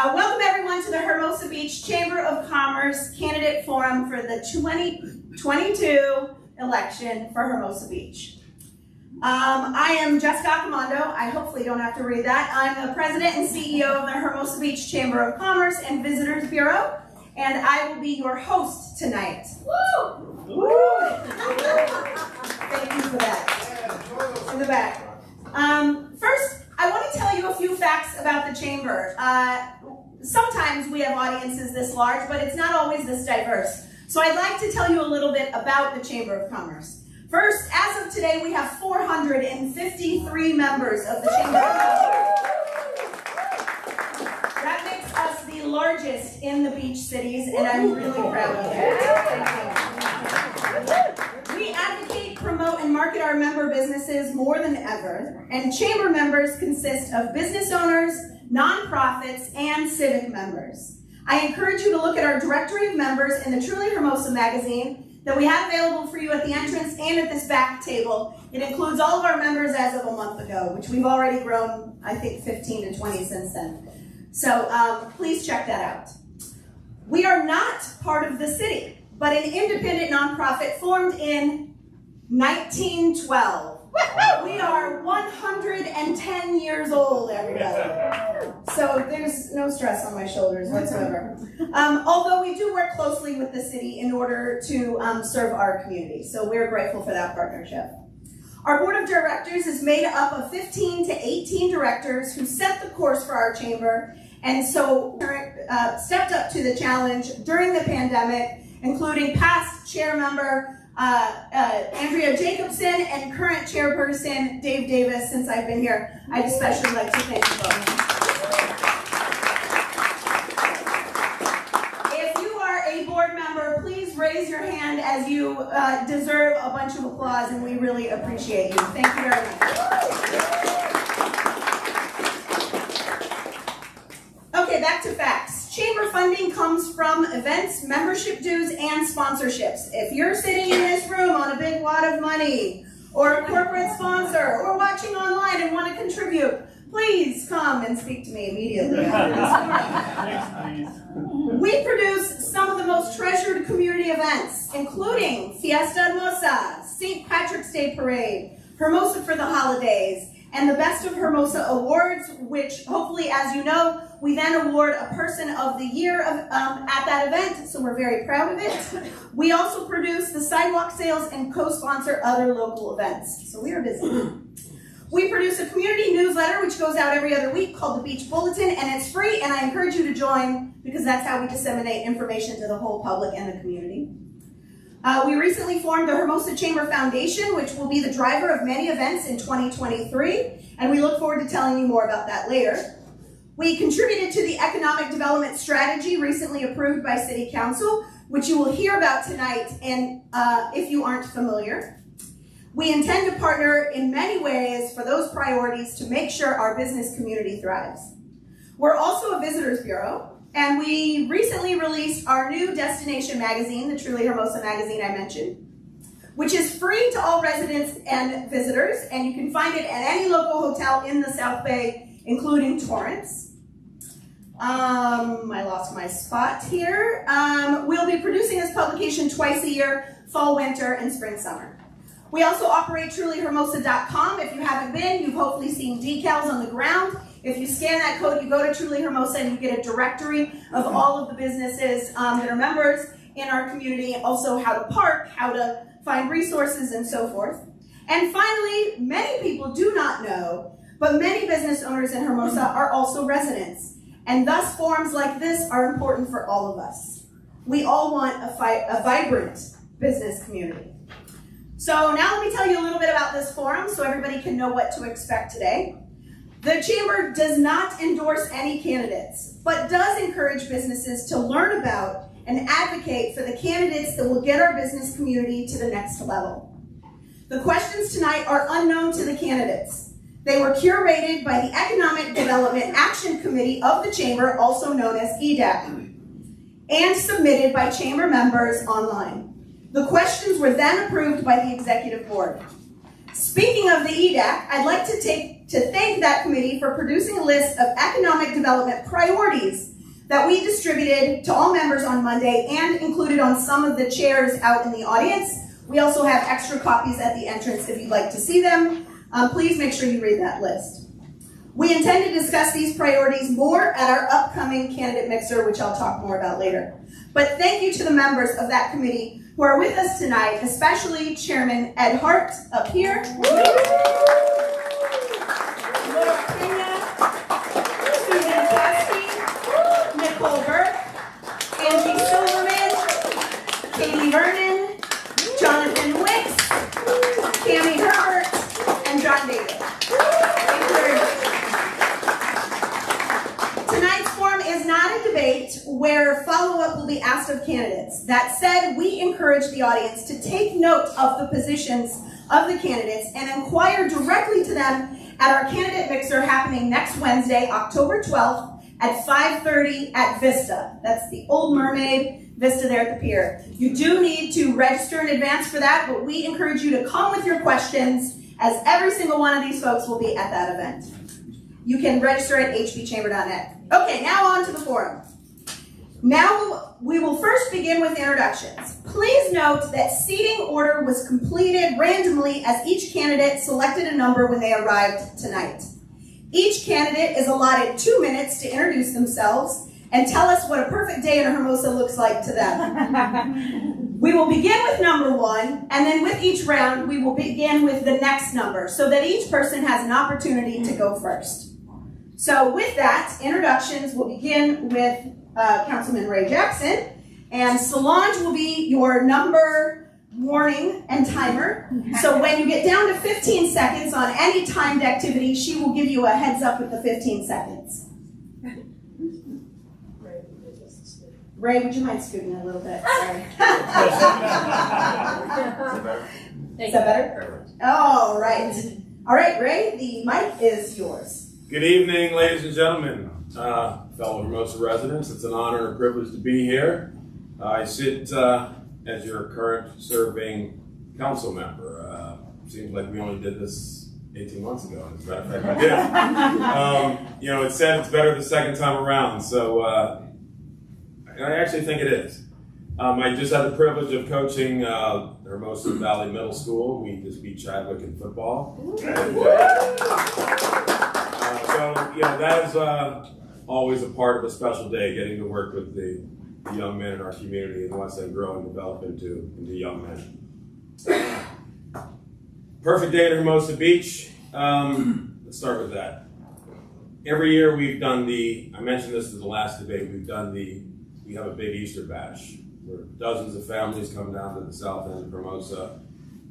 Welcome everyone to the Hermosa Beach Chamber of Commerce Candidate Forum for the 2022 election for Hermosa Beach. I am Jessica Accomando. I hopefully don't have to read that. I'm the President and CEO of the Hermosa Beach Chamber of Commerce and Visitors Bureau, and I will be your host tonight. Woo! Woo! Thank you for that. In the back. First, I want to tell you a few facts about the Chamber. Sometimes we have audiences this large, but it's not always this diverse. So I'd like to tell you a little bit about the Chamber of Commerce. First, as of today, we have 453 members of the Chamber of Commerce. That makes us the largest in the beach cities, and I'm really proud of it. We advocate, promote, and market our member businesses more than ever, and Chamber members consist of business owners, nonprofits, and civic members. I encourage you to look at our directory of members in the Truly Hermosa magazine that we have available for you at the entrance and at this back table. It includes all of our members as of a month ago, which we've already grown, I think, 15 to 20 since then. So please check that out. We are not part of the city, but an independent nonprofit formed in 1912. We are 110 years old, everybody. So there's no stress on my shoulders whatsoever. Although we do work closely with the city in order to serve our community. So we're grateful for that partnership. Our board of directors is made up of 15 to 18 directors who set the course for our chamber, and so stepped up to the challenge during the pandemic, including past chair member Andrea Jacobson and current chairperson Dave Davis. Since I've been here, I'd especially like to thank you both. If you are a board member, please raise your hand, as you deserve a bunch of applause, and we really appreciate you. Thank you very much. Okay, back to facts. Chamber funding comes from events, membership dues, and sponsorships. If you're sitting in this room on a big wad of money, or a corporate sponsor, or watching online and want to contribute, please come and speak to me immediately after this. We produce some of the most treasured community events, including Fiesta Hermosa, St. Patrick's Day Parade, Hermosa for the Holidays, and the Best of Hermosa Awards, which hopefully, as you know, we then award a Person of the Year at that event, so we're very proud of it. We also produce the sidewalk sales and co-sponsor other local events, so we are busy. We produce a community newsletter which goes out every other week called the Beach Bulletin, and it's free, and I encourage you to join because that's how we disseminate information to the whole public and the community. We recently formed the Hermosa Chamber Foundation, which will be the driver of many events in 2023, and we look forward to telling you more about that later. We contributed to the Economic Development Strategy recently approved by City Council, which you will hear about tonight, and if you aren't familiar. We intend to partner in many ways for those priorities to make sure our business community thrives. We're also a Visitors Bureau, and we recently released our new destination magazine, the Truly Hermosa magazine I mentioned, which is free to all residents and visitors, and you can find it at any local hotel in the South Bay, including Torrance. I lost my spot here. We'll be producing this publication twice a year, fall, winter, and spring, summer. We also operate trulyhermosa.com. If you haven't been, you've hopefully seen decals on the ground. If you scan that code, you go to Truly Hermosa and you get a directory of all of the businesses that are members in our community, also how to park, how to find resources, and so forth. And finally, many people do not know, but many business owners in Hermosa are also residents. And thus, forums like this are important for all of us. We all want a vibrant business community. So now let me tell you a little bit about this forum so everybody can know what to expect today. The Chamber does not endorse any candidates, but does encourage businesses to learn about and advocate for the candidates that will get our business community to the next level. The questions tonight are unknown to the candidates. They were curated by the Economic Development Action Committee of the Chamber, also known as EDAC, and submitted by Chamber members online. The questions were then approved by the Executive Board. Speaking of the EDAC, I'd like to take to thank that committee for producing a list of economic development priorities that we distributed to all members on Monday and included on some of the chairs out in the audience. We also have extra copies at the entrance if you'd like to see them. Please make sure you read that list. We intend to discuss these priorities more at our upcoming candidate mixer, which I'll talk more about later. But thank you to the members of that committee who are with us tonight, especially Chairman Ed Hart up here. Nicole Burke, Angie Silverman, Katie Vernon, Jonathan Wicks, Tammy Herbert, and John David. Tonight's forum is not a debate where follow-up will be asked of candidates. That said, we encourage the audience to take note of the positions of the candidates and inquire directly to them at our candidate mixer happening next Wednesday, October 12th, at 5:30 at Vista. That's the Old Mermaid Vista there at the pier. You do need to register in advance for that, but we encourage you to come with your questions, as every single one of these folks will be at that event. You can register at hbchamber.net. Okay, now on to the forum. Now we will first begin with introductions. Please note that seating order was completed randomly as each candidate selected a number when they arrived tonight. Each candidate is allotted 2 minutes to introduce themselves and tell us what a perfect day in Hermosa looks like to them. We will begin with number 1, and then with each round, we will begin with the next number so that each person has an opportunity to go first. So with that, introductions will begin with Councilman Ray Jackson, and Solange will be your number warning and timer. So when you get down to 15 seconds on any timed activity, she will give you a heads up with the 15 seconds. Ray, would you mind scooting a little bit? Sorry. Is that better? All right. All right, Ray, the mic is yours. Good evening, ladies and gentlemen, fellow Hermosa residents. It's an honor and privilege to be here. I sit as your current serving council member. Seems like we only did this 18 months ago. As a matter of fact, we did. You know, it said it's better the second time around, so I actually think it is. I just had the privilege of coaching Hermosa Valley Middle School. We just beat Chadwick in football. And, so, you know, that is always a part of a special day, getting to work with the young men in our community and watch them grow and develop into young men. Perfect day at Hermosa Beach. Let's start with that. Every year we've done I mentioned this in the last debate, we have a big Easter bash where dozens of families come down to the south end of Hermosa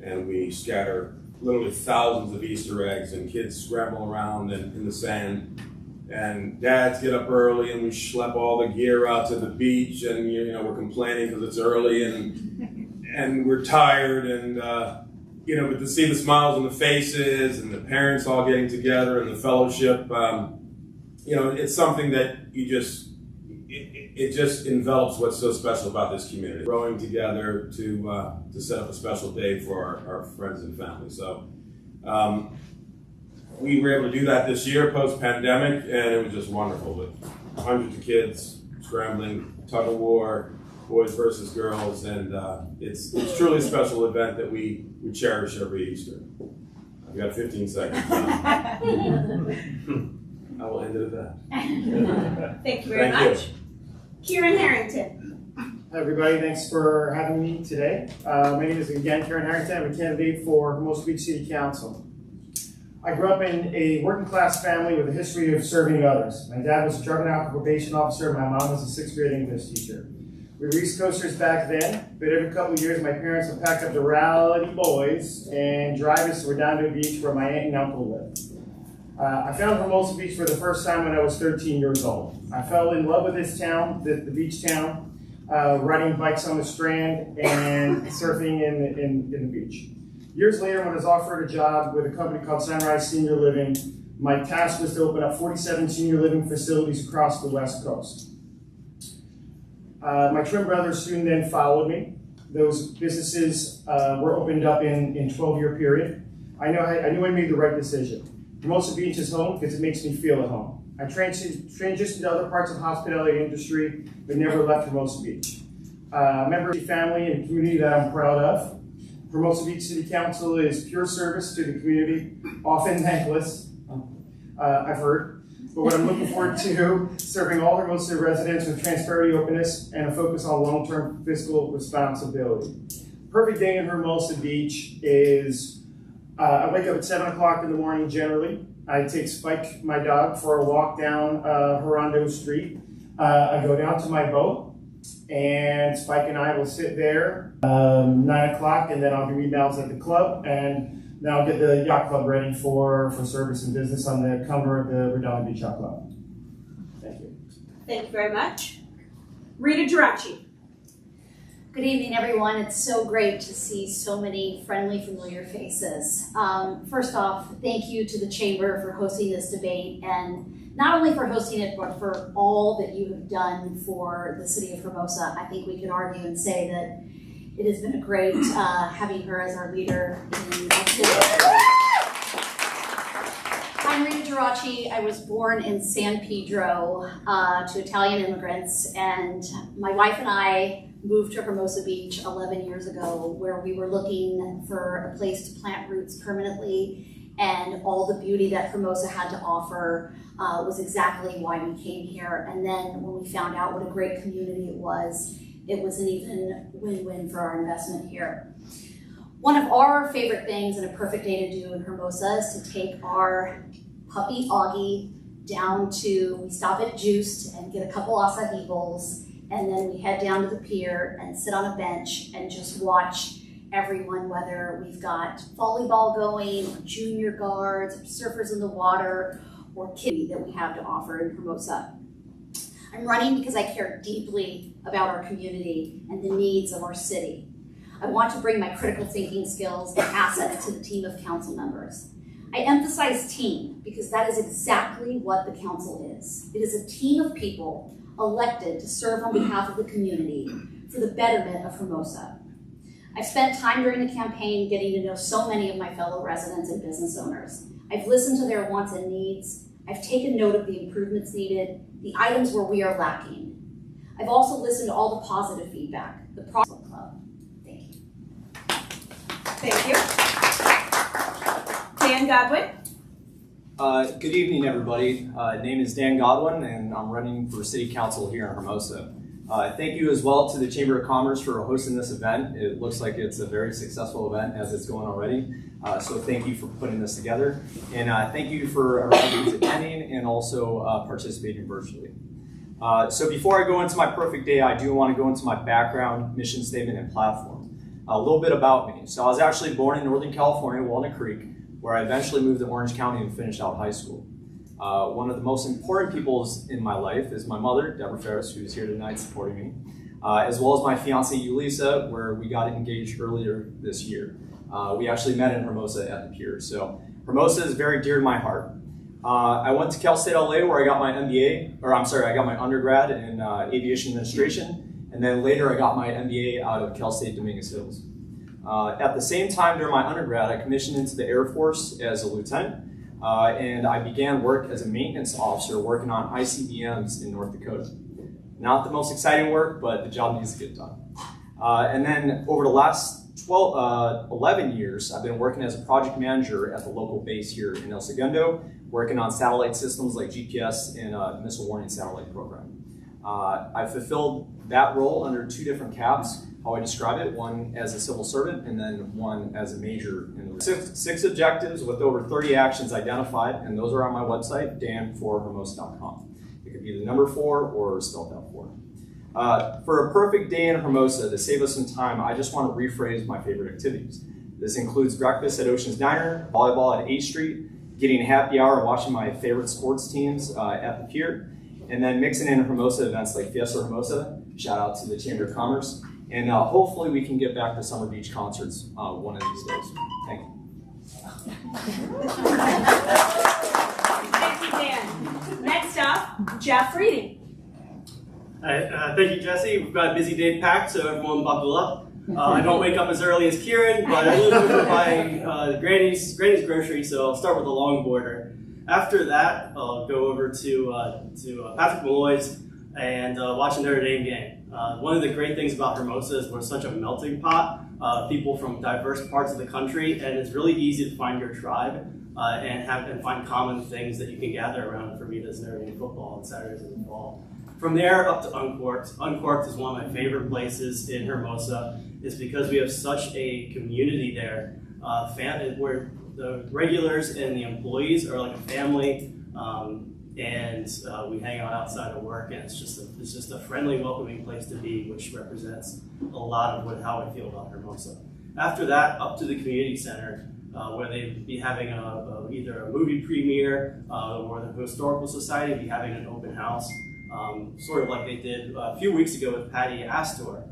and we scatter literally thousands of Easter eggs and kids scramble around in the sand. And dads get up early and we schlep all the gear out to the beach and you know we're complaining because it's early and we're tired and you know, but to see the smiles on the faces and the parents all getting together and the fellowship, you know, it's something that it just envelops what's so special about this community. Growing together to set up a special day for our friends and family. So. We were able to do that this year post-pandemic, and it was just wonderful with hundreds of kids scrambling, tug of war, boys versus girls, and it's truly a special event that we cherish every Easter. I've got 15 seconds now. I will end it at that. Thank you very much. Kieran Harrington. Hi everybody, thanks for having me today. My name is again Kieran Harrington. I'm a candidate for Hermosa Beach City Council. I grew up in a working class family with a history of serving others. My dad was a drug and alcohol probation officer, my mom was a 6th grade English teacher. We were East Coasters back then, but every couple of years my parents would pack up the rowdy boys and drive us down to a beach where my aunt and uncle lived. I found Hermosa Beach for the first time when I was 13 years old. I fell in love with this town, the beach town, riding bikes on the Strand and surfing in the beach. Years later, when I was offered a job with a company called Sunrise Senior Living, my task was to open up 47 senior living facilities across the West Coast. My twin brothers soon then followed me. Those businesses were opened up in 12-year period. I knew I made the right decision. Hermosa Beach is home because it makes me feel at home. I transitioned to other parts of the hospitality industry, but never left Hermosa Beach. Member of the family and community that I'm proud of. Hermosa Beach City Council is pure service to the community, often thankless, I've heard. But what I'm looking forward to, serving all Hermosa residents with transparency, openness, and a focus on long-term fiscal responsibility. Perfect day in Hermosa Beach is, I wake up at 7 o'clock in the morning generally. I take Spike, my dog, for a walk down Horondo Street. I go down to my boat, and Spike and I will sit there 9 o'clock, and then I'll do emails at the club, and then I'll get the yacht club ready for service and business on the cover of the Redondo Beach Yacht Club. Thank you. Thank you very much. Rita Giraci. Good evening, everyone. It's so great to see so many friendly, familiar faces. First off, thank you to the Chamber for hosting this debate, and not only for hosting it, but for all that you have done for the city of Hermosa. I think we could argue and say that it has been a great having her as our leader in our city. I'm Rita Giraci. I was born in San Pedro to Italian immigrants, and my wife and I moved to Hermosa Beach 11 years ago, where we were looking for a place to plant roots permanently, and all the beauty that Hermosa had to offer was exactly why we came here. And then when we found out what a great community it was an even win-win for our investment here. One of our favorite things and a perfect day to do in Hermosa is to take our puppy Augie down to, we stop at Juiced and get a couple acai bowls, and then we head down to the pier and sit on a bench and just watch everyone, whether we've got volleyball going, or junior guards, or surfers in the water, or kids that we have to offer in Hermosa. I'm running because I care deeply about our community and the needs of our city. I want to bring my critical thinking skills and assets to the team of council members. I emphasize team because that is exactly what the council is. It is a team of people elected to serve on behalf of the community for the betterment of Hermosa. I've spent time during the campaign getting to know so many of my fellow residents and business owners. I've listened to their wants and needs. I've taken note of the improvements needed, the items where we are lacking. I've also listened to all the positive feedback, the Problem Club. Thank you. Thank you. Dan Godwin. Good evening, everybody. Name is Dan Godwin, and I'm running for City Council here in Hermosa. Thank you as well to the Chamber of Commerce for hosting this event. It looks like it's a very successful event as it's going already. So thank you for putting this together. And thank you for everybody who's attending and also participating virtually. So before I go into my perfect day, I do want to go into my background, mission statement, and platform. A little bit about me. So I was actually born in Northern California, Walnut Creek, where I eventually moved to Orange County and finished out high school. One of the most important people in my life is my mother, Deborah Ferris, who's here tonight supporting me, as well as my fiancée, Yulisa, where we got engaged earlier this year. We actually met in Hermosa at the pier. So Hermosa is very dear to my heart. I went to Cal State LA where I got my MBA, I got my undergrad in aviation administration, and then later I got my MBA out of Cal State Dominguez Hills. At the same time during my undergrad, I commissioned into the Air Force as a lieutenant, and I began work as a maintenance officer working on ICBMs in North Dakota. Not the most exciting work, but the job needs to get done. And then over the last 11 years, I've been working as a project manager at the local base here in El Segundo, working on satellite systems like GPS and missile warning satellite program. I've fulfilled that role under two different caps, how I describe it, one as a civil servant and then one as a major in the six objectives with over 30 actions identified, and those are on my website, dan4hermosa.com. It could be the number 4 or spelled out 4. For a perfect day in Hermosa, to save us some time, I just want to rephrase my favorite activities. This includes breakfast at Ocean's Diner, volleyball at 8th Street, getting a happy hour and watching my favorite sports teams at the pier, and then mixing in Hermosa events like Fiesta Hermosa, shout out to the Chamber of Commerce, and hopefully we can get back to Summer Beach concerts one of these days. Thank you. Thank you, Dan. Next up, Jeff Reading. Thank you, Jesse. We've got a busy day packed, so everyone buckle up. I don't wake up as early as Kieran, but I live over by Granny's Grocery, so I'll start with the longboarder. After that, I'll go over to Patrick Malloy's and watch a Notre Dame game. One of the great things about Hermosa is we're such a melting pot. People from diverse parts of the country, and it's really easy to find your tribe and find common things that you can gather around. For me, that's Notre Dame football on Saturdays in the fall. From there up to Uncorked. Uncorked is one of my favorite places in Hermosa. It's because we have such a community there, where the regulars and the employees are like a family, and we hang out outside of work, and it's just a friendly, welcoming place to be, which represents a lot of how I feel about Hermosa. After that, up to the community center, where they'd be having either a movie premiere or the Historical Society would be having an open house, sort of like they did a few weeks ago with Patty Astor,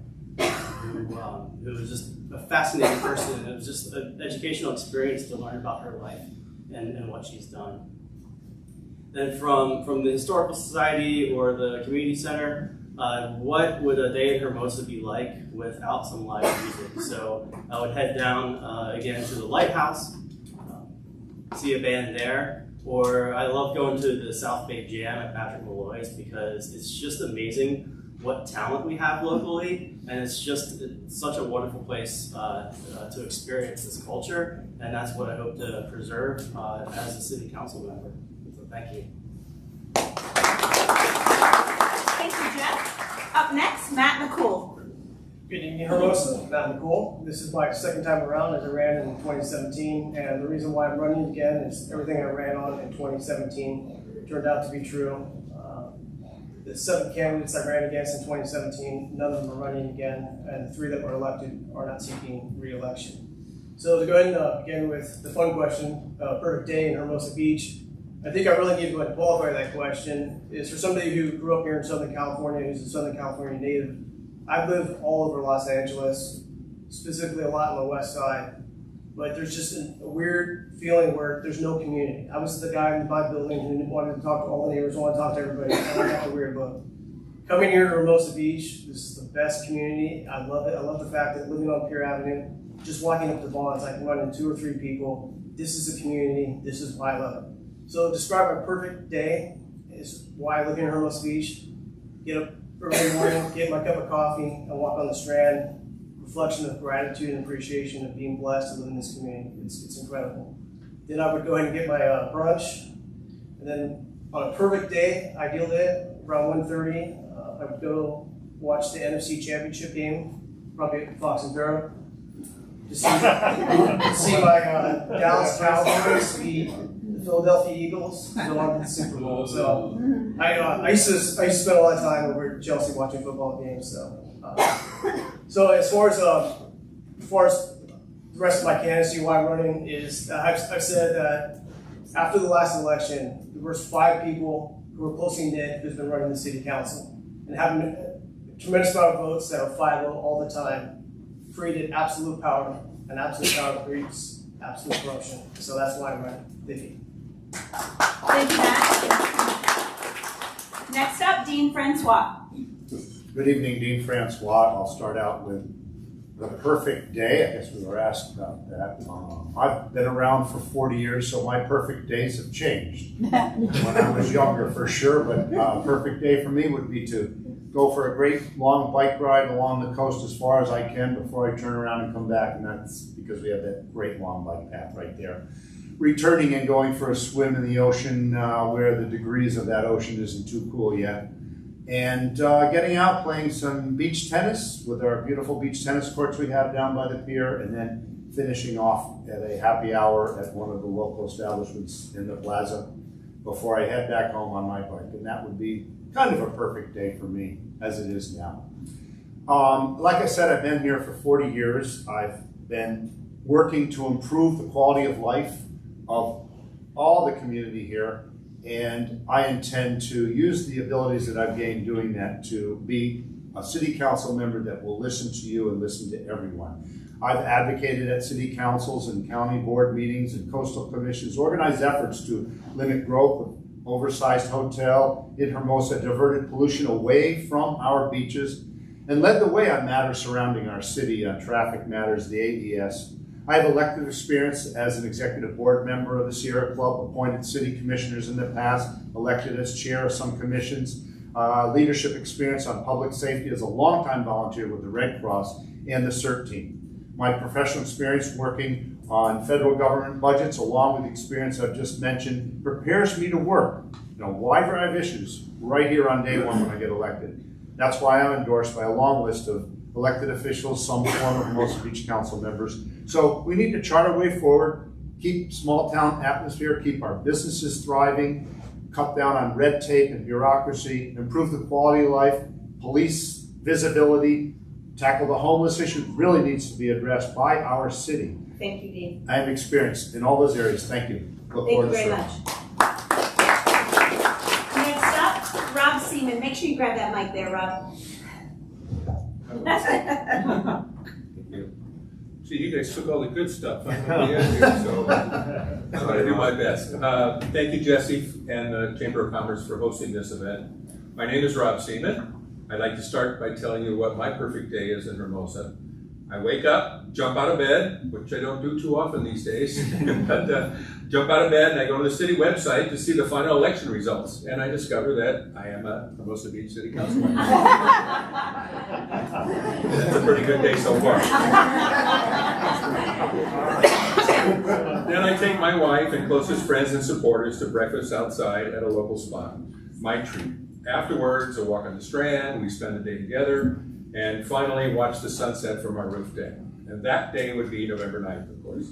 who was just a fascinating person. It was just an educational experience to learn about her life and what she's done. Then from the Historical Society or the Community Center, what would a day in Hermosa be like without some live music? So I would head down again to the Lighthouse, see a band there, or I love going to the South Bay Jam at Patrick Malloy's because it's just amazing what talent we have locally, and it's such a wonderful place to experience this culture, and that's what I hope to preserve as a city council member. So thank you. Thank you, Jeff. Up next, Matt McCool. Good evening, Hermosa. Matt McCool. This is my second time around, as I ran in 2017, and the reason why I'm running again is everything I ran on in 2017 turned out to be true. The 7 candidates I ran against in 2017, none of them are running again, and the 3 that were elected are not seeking re-election. So to go ahead and begin with the fun question, perfect day in Hermosa Beach. I think I really need to go ahead and qualify that question. Is for somebody who grew up here in Southern California, who's a Southern California native. I've lived all over Los Angeles, specifically a lot on the west side, but there's just a weird feeling where there's no community. I was the guy in my building who wanted to talk to all the neighbors, wanted to talk to everybody. I got the weird look. Coming here to Hermosa Beach, this is the best community. I love it. I love the fact that living on Pier Avenue, just walking up to Vaughn's, I can run into 2 or 3 people. This is a community. This is why I love it. So to describe my perfect day is why I live here in Hermosa Beach. Get up early in the morning, get my cup of coffee, and walk on the Strand. Reflection of gratitude and appreciation of being blessed to live in this community. It's incredible. Then I would go ahead and get my brunch, and then on a perfect day, ideal day, around 1:30, I would go watch the NFC Championship game, probably at Fox and Durham, to see my Dallas Cowboys beat the Philadelphia Eagles to go on to the Super Bowl. So I used to spend a lot of time over at Chelsea watching football games. So as far as the rest of my candidacy, why I'm running is I've said that after the last election, there was 5 people who were closely knit who's been running the city council and having a tremendous amount of votes that are 5-0 all the time, created absolute power, and absolute power creates absolute corruption. So that's why I'm running. Thank you. Thank you, Matt. Next up, Dean Francois. Good evening, Dean Francois. I'll start out with the perfect day. I guess we were asked about that. I've been around for 40 years, so my perfect days have changed. When I was younger, for sure, but a perfect day for me would be to go for a great long bike ride along the coast as far as I can before I turn around and come back, and that's because we have that great long bike path right there. Returning and going for a swim in the ocean where the degrees of that ocean isn't too cool yet. And getting out, playing some beach tennis with our beautiful beach tennis courts we have down by the pier, and then finishing off at a happy hour at one of the local establishments in the plaza before I head back home on my bike. And that would be kind of a perfect day for me, as it is now. Like I said, I've been here for 40 years. I've been working to improve the quality of life of all the community here, and I intend to use the abilities that I've gained doing that to be a city council member that will listen to you and listen to everyone. I've advocated at city councils and county board meetings and coastal commissions, organized efforts to limit growth of oversized hotel in Hermosa, diverted pollution away from our beaches, and and led the way on matters surrounding our city, on traffic matters, the AES. I have elected experience as an executive board member of the Sierra Club, appointed city commissioners in the past, elected as chair of some commissions, leadership experience on public safety as a longtime volunteer with the Red Cross and the CERT team. My professional experience working on federal government budgets, along with the experience I've just mentioned, prepares me to work on a wide variety of issues right here on day one when I get elected. That's why I'm endorsed by a long list of elected officials, some former Hermosa Beach Council members. So we need to chart our way forward, keep small town atmosphere, keep our businesses thriving, cut down on red tape and bureaucracy, improve the quality of life, police visibility, tackle the homeless issue. Really needs to be addressed by our city. Thank you, Dean. I have experience in all those areas. Thank you. Look Thank forward you to very serving. much. Next up, Rob Seaman. Make sure you grab that mic there, Rob. Thank you. See, you guys took all the good stuff. I'm at the end here, so I'm going to do my best. Thank you, Jesse, and the Chamber of Commerce for hosting this event. My name is Rob Seaman. I'd like to start by telling you what my perfect day is in Hermosa. I wake up, jump out of bed, which I don't do too often these days, but jump out of bed and I go to the city website to see the final election results, and I discover that I am a Hermosa Beach City Councilman. That's a pretty good day so far. Then I take my wife and closest friends and supporters to breakfast outside at a local spot, my treat. Afterwards, I walk on the Strand, we spend the day together, and finally watch the sunset from our roof deck. And that day would be November 9th, of course.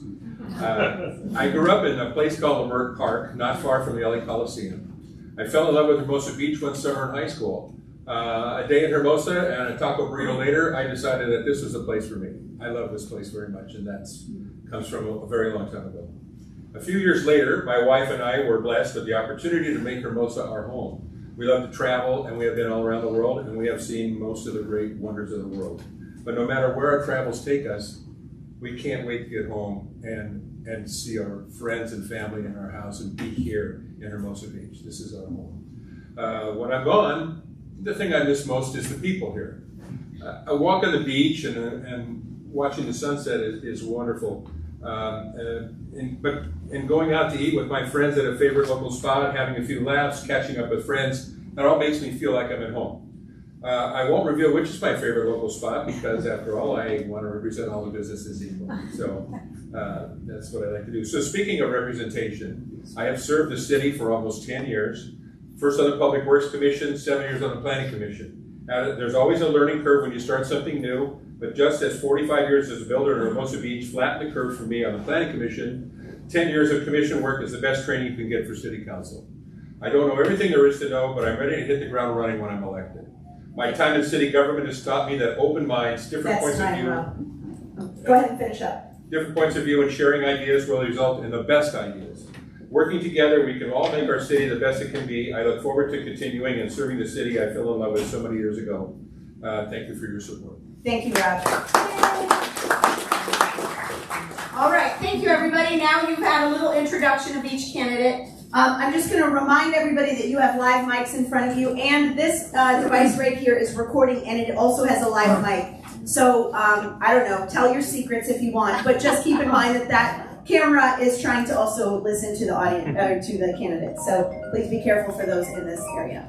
I grew up in a place called Lamert Park, not far from the LA Coliseum. I fell in love with Hermosa Beach one summer in high school. A day in Hermosa and a taco burrito later, I decided that this was the place for me. I love this place very much, and that comes from a very long time ago. A few years later, my wife and I were blessed with the opportunity to make Hermosa our home. We love to travel, and we have been all around the world, and we have seen most of the great wonders of the world. But no matter where our travels take us, we can't wait to get home and see our friends and family in our house and be here in Hermosa Beach. This is our home. When I'm gone, the thing I miss most is the people here. A walk on the beach and watching the sunset is wonderful. And going out to eat with my friends at a favorite local spot, having a few laughs, catching up with friends, that all makes me feel like I'm at home. I won't reveal which is my favorite local spot because, after all, I want to represent all the businesses equally. So that's what I like to do. So speaking of representation, I have served the city for almost 10 years. First on the Public Works Commission, 7 years on the Planning Commission. There's always a learning curve when you start something new, but just as 45 years as a builder in Hermosa Beach flattened the curve for me on the Planning Commission, 10 years of commission work is the best training you can get for City Council. I don't know everything there is to know, but I'm ready to hit the ground running when I'm elected. My time in city government has taught me that open minds, different points of view. Go ahead and finish up. Different points of view and sharing ideas will result in the best ideas. Working together, we can all make our city the best it can be. I look forward to continuing and serving the city I fell in love with so many years ago. Thank you for your support. Thank you, Rob. All right, thank you, everybody. Now you've had a little introduction of each candidate. I'm just going to remind everybody that you have live mics in front of you, and this device right here is recording, and it also has a live mic. So, I don't know, tell your secrets if you want, but just keep in mind that that camera is trying to also listen to the audience, to the candidates. So please be careful for those in this area.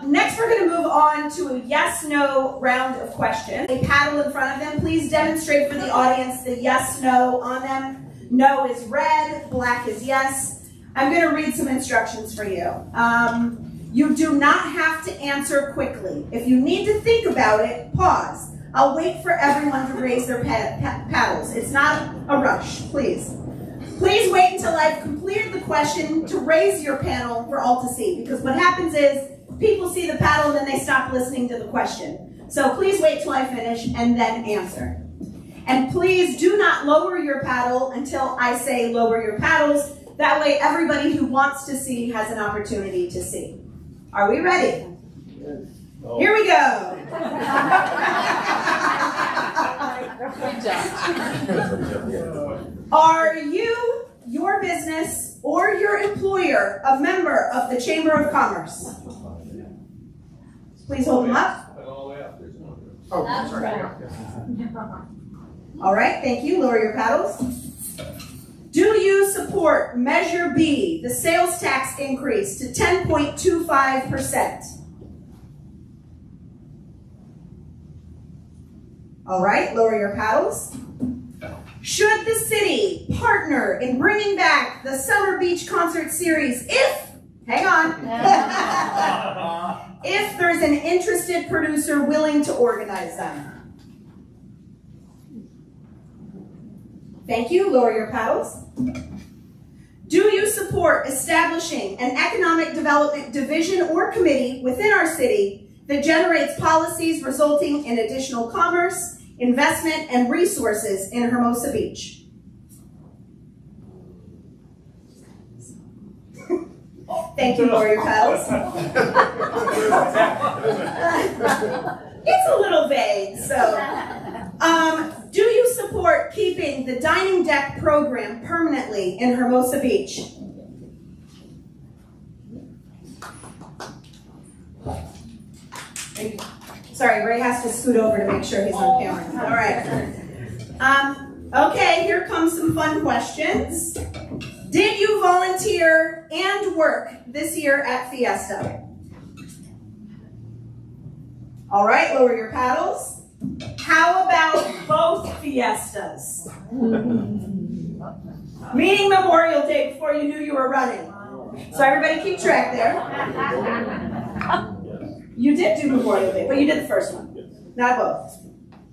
Next, we're going to move on to a yes-no round of questions. A paddle in front of them. Please demonstrate for the audience the yes-no on them. No is red, black is yes. I'm going to read some instructions for you. You do not have to answer quickly. If you need to think about it, pause. I'll wait for everyone to raise their paddles. It's not a rush, please. Please wait until I've completed the question to raise your paddle for all to see, because what happens is people see the paddle and then they stop listening to the question. So please wait till I finish and then answer. And please do not lower your paddle until I say lower your paddles. That way everybody who wants to see has an opportunity to see. Are we ready? Here we go. Are you, your business, or your employer a member of the Chamber of Commerce? Please hold them up. Oh, That's sorry. right. All right, thank you. Lower your paddles. Do you support Measure B, the sales tax increase to 10.25%? All right, lower your paddles. Should the city partner in bringing back the Summer Beach Concert Series if, hang on, if there's an interested producer willing to organize them? Thank you. Lower your paddles. Do you support establishing an economic development division or committee within our city that generates policies resulting in additional commerce, investment, and resources in Hermosa Beach? Thank you. Lower your paddles. It's a little vague, so. Do you support keeping the dining deck program permanently in Hermosa Beach? Sorry, Ray has to scoot over to make sure he's on camera. All right. Okay, here comes some fun questions. Did you volunteer and work this year at Fiesta? All right, lower your paddles. How about both fiestas? Meaning Memorial Day before you knew you were running. So everybody keep track there. You did do Memorial Day, but you did the first one, not both.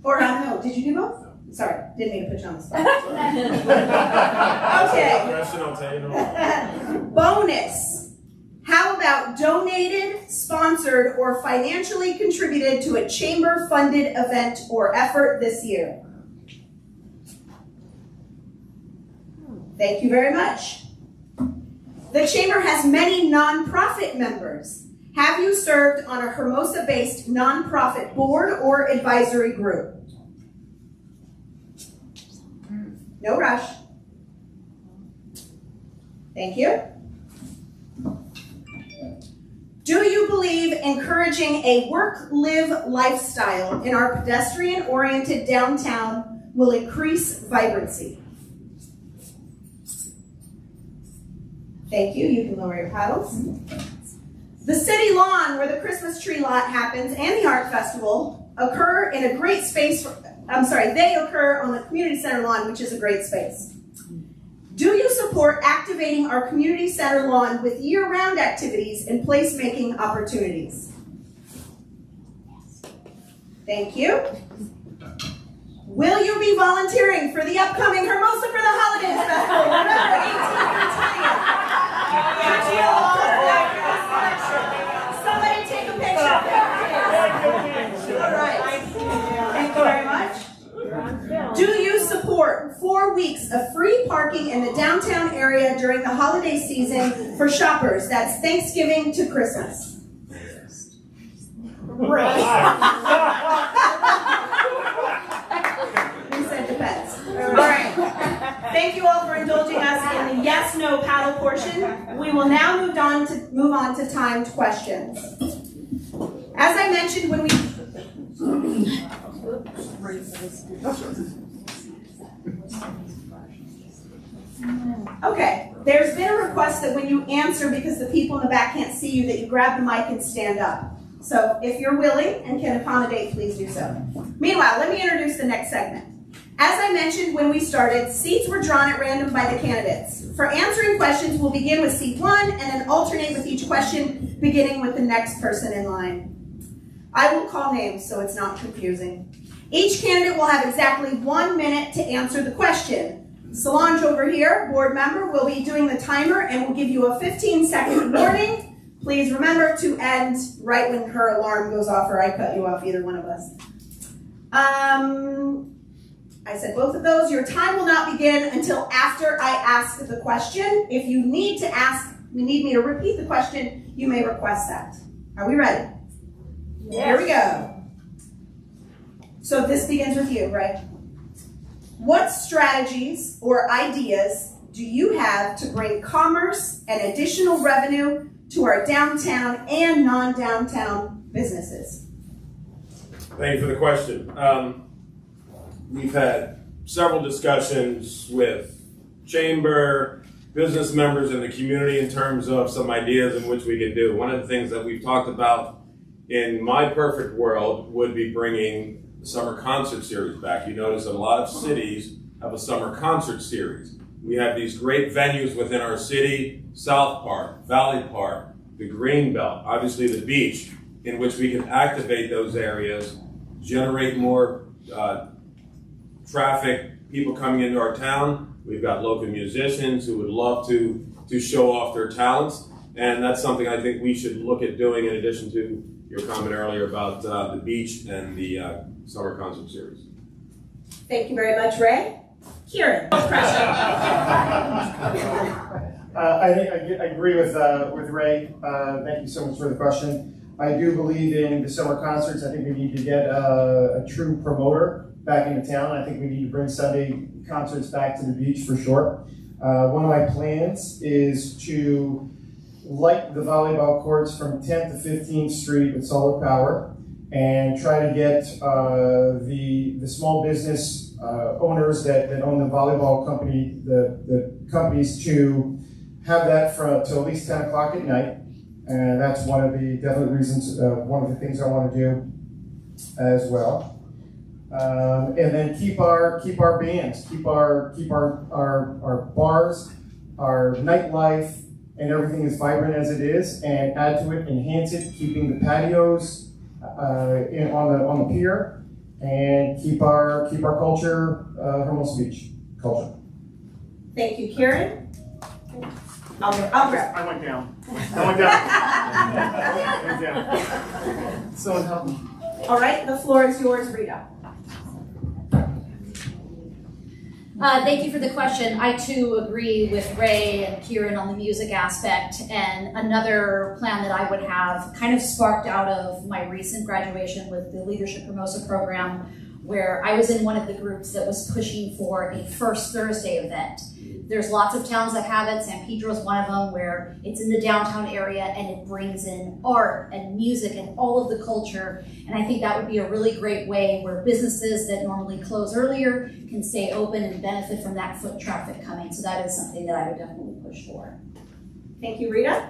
Or no, did you do both? Sorry, didn't mean to put you on the spot. Okay. Bonus. How about donated, sponsored, or financially contributed to a chamber-funded event or effort this year? Thank you very much. The chamber has many nonprofit members. Have you served on a Hermosa-based nonprofit board or advisory group? No rush. Thank you. Do you believe encouraging a work-live lifestyle in our pedestrian-oriented downtown will increase vibrancy? Thank you. You can lower your paddles. The city lawn where the Christmas tree lot happens and the art festival occur in a great space. They occur on the community center lawn, which is a great space. Do you support activating our community center lawn with year-round activities and placemaking opportunities? Thank you. Will you be volunteering for the upcoming Hermosa for the Holidays Festival, November 18th through 20th? Somebody take a picture. All right. Thank you very much. Do you support 4 weeks of free parking in the downtown area during the holiday season for shoppers? That's Thanksgiving to Christmas. Right. He said depends. All right. Thank you all for indulging us in the yes/no paddle portion. We will now move on to timed questions. As I mentioned when we Okay, there's been a request that when you answer, because the people in the back can't see you, that you grab the mic and stand up. So if you're willing and can accommodate, please do so. Meanwhile, let me introduce the next segment. As I mentioned when we started, seats were drawn at random by the candidates. For answering questions, we'll begin with seat 1 and then alternate with each question, beginning with the next person in line. I will call names so it's not confusing. Each candidate will have exactly 1 minute to answer the question. Solange over here, board member, will be doing the timer and will give you a 15-second warning. Please remember to end right when her alarm goes off or I cut you off, either one of us. I said both of those. Your time will not begin until after I ask the question. If you need me to repeat the question, you may request that. Are we ready? Yes. Here we go. So this begins with you, right? What strategies or ideas do you have to bring commerce and additional revenue to our downtown and non-downtown businesses? Thank you for the question. We've had several discussions with chamber, business members in the community in terms of some ideas in which we can do. One of the things that we've talked about in my perfect world would be bringing the summer concert series back. You notice that a lot of cities have a summer concert series. We have these great venues within our city, South Park, Valley Park, the Greenbelt, obviously the beach, in which we can activate those areas, generate more traffic, people coming into our town. We've got local musicians who would love to show off their talents, and that's something I think we should look at doing in addition to your comment earlier about the beach and the summer concert series. Thank you very much, Ray. Kieran. I agree with Ray. Thank you so much for the question. I do believe in the summer concerts. I think we need to get a true promoter back into town. I think we need to bring Sunday concerts back to the beach for sure. One of my plans is to light the volleyball courts from 10th to 15th Street with solar power and try to get the small business owners that own the volleyball company, the companies to have that till at least 10 o'clock at night. And that's one of the definite reasons, one of the things I want to do as well. And then keep our bands, keep our bars, our nightlife, and everything as vibrant as it is, and add to it, enhance it, keeping the patios on the pier, and keep our culture, Hermosa Beach culture. Thank you, Kieran. I'll grab. I went down. Someone help me. All right, the floor is yours, Rita. Thank you for the question. I too agree with Ray and Kieran on the music aspect, and another plan that I would have kind of sparked out of my recent graduation with the Leadership Hermosa program, where I was in one of the groups that was pushing for a First Thursday event. There's lots of towns that have it. San Pedro's one of them, where it's in the downtown area and it brings in art and music and all of the culture. And I think that would be a really great way where businesses that normally close earlier can stay open and benefit from that foot traffic coming. So that is something that I would definitely push for. Thank you, Rita.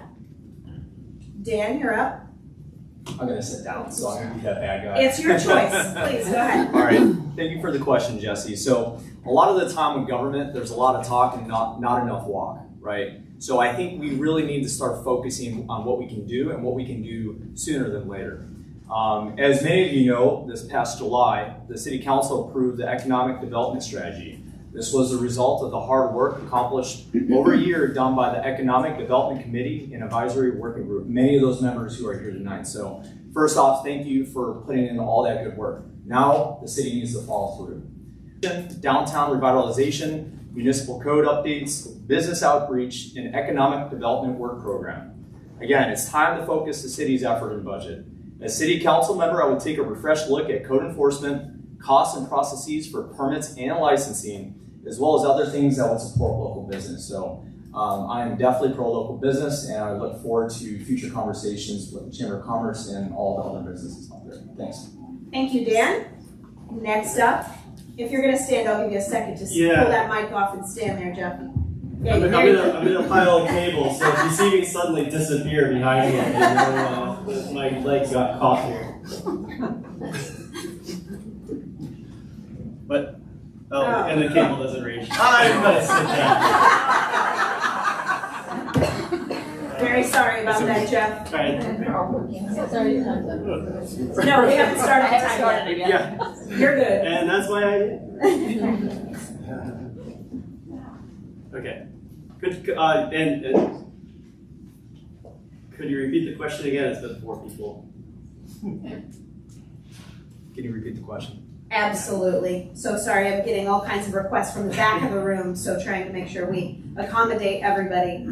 Dan, you're up. I'm going to sit down, so I'm going to be that bad guy. It's your choice. Please, go ahead. All right. Thank you for the question, Jesse. So a lot of the time in government, there's a lot of talk and not enough walk, right? So I think we really need to start focusing on what we can do and what we can do sooner than later. As many of you know, this past July, the City Council approved the Economic Development Strategy. This was a result of the hard work accomplished over a year done by the Economic Development Committee and Advisory Working Group, many of those members who are here tonight. So first off, thank you for putting in all that good work. Now the city needs to follow through. Downtown revitalization, municipal code updates, business outreach, and economic development work program. Again, it's time to focus the city's effort and budget. As city council member, I would take a refreshed look at code enforcement, costs and processes for permits and licensing, as well as other things that would support local business. So I am definitely pro-local business, and I look forward to future conversations with the Chamber of Commerce and all the other businesses out there. Thanks. Thank you, Dan. Next up, if you're going to stand, I'll give you a second to pull that mic off and stand there, Jeff. Yeah, I'm in a pile of cables, so if you see me suddenly disappear behind me, you know my legs got caught here. But and the cable doesn't reach. I'm gonna sit down. Very sorry about that, Jeff. Sorry. No, we haven't started the time yet. Yeah. You're good. And that's why I did. Okay. Good. And could you repeat the question again? It's been 4 people. Can you repeat the question? Absolutely. So sorry, I'm getting all kinds of requests from the back of the room, so trying to make sure we accommodate everybody.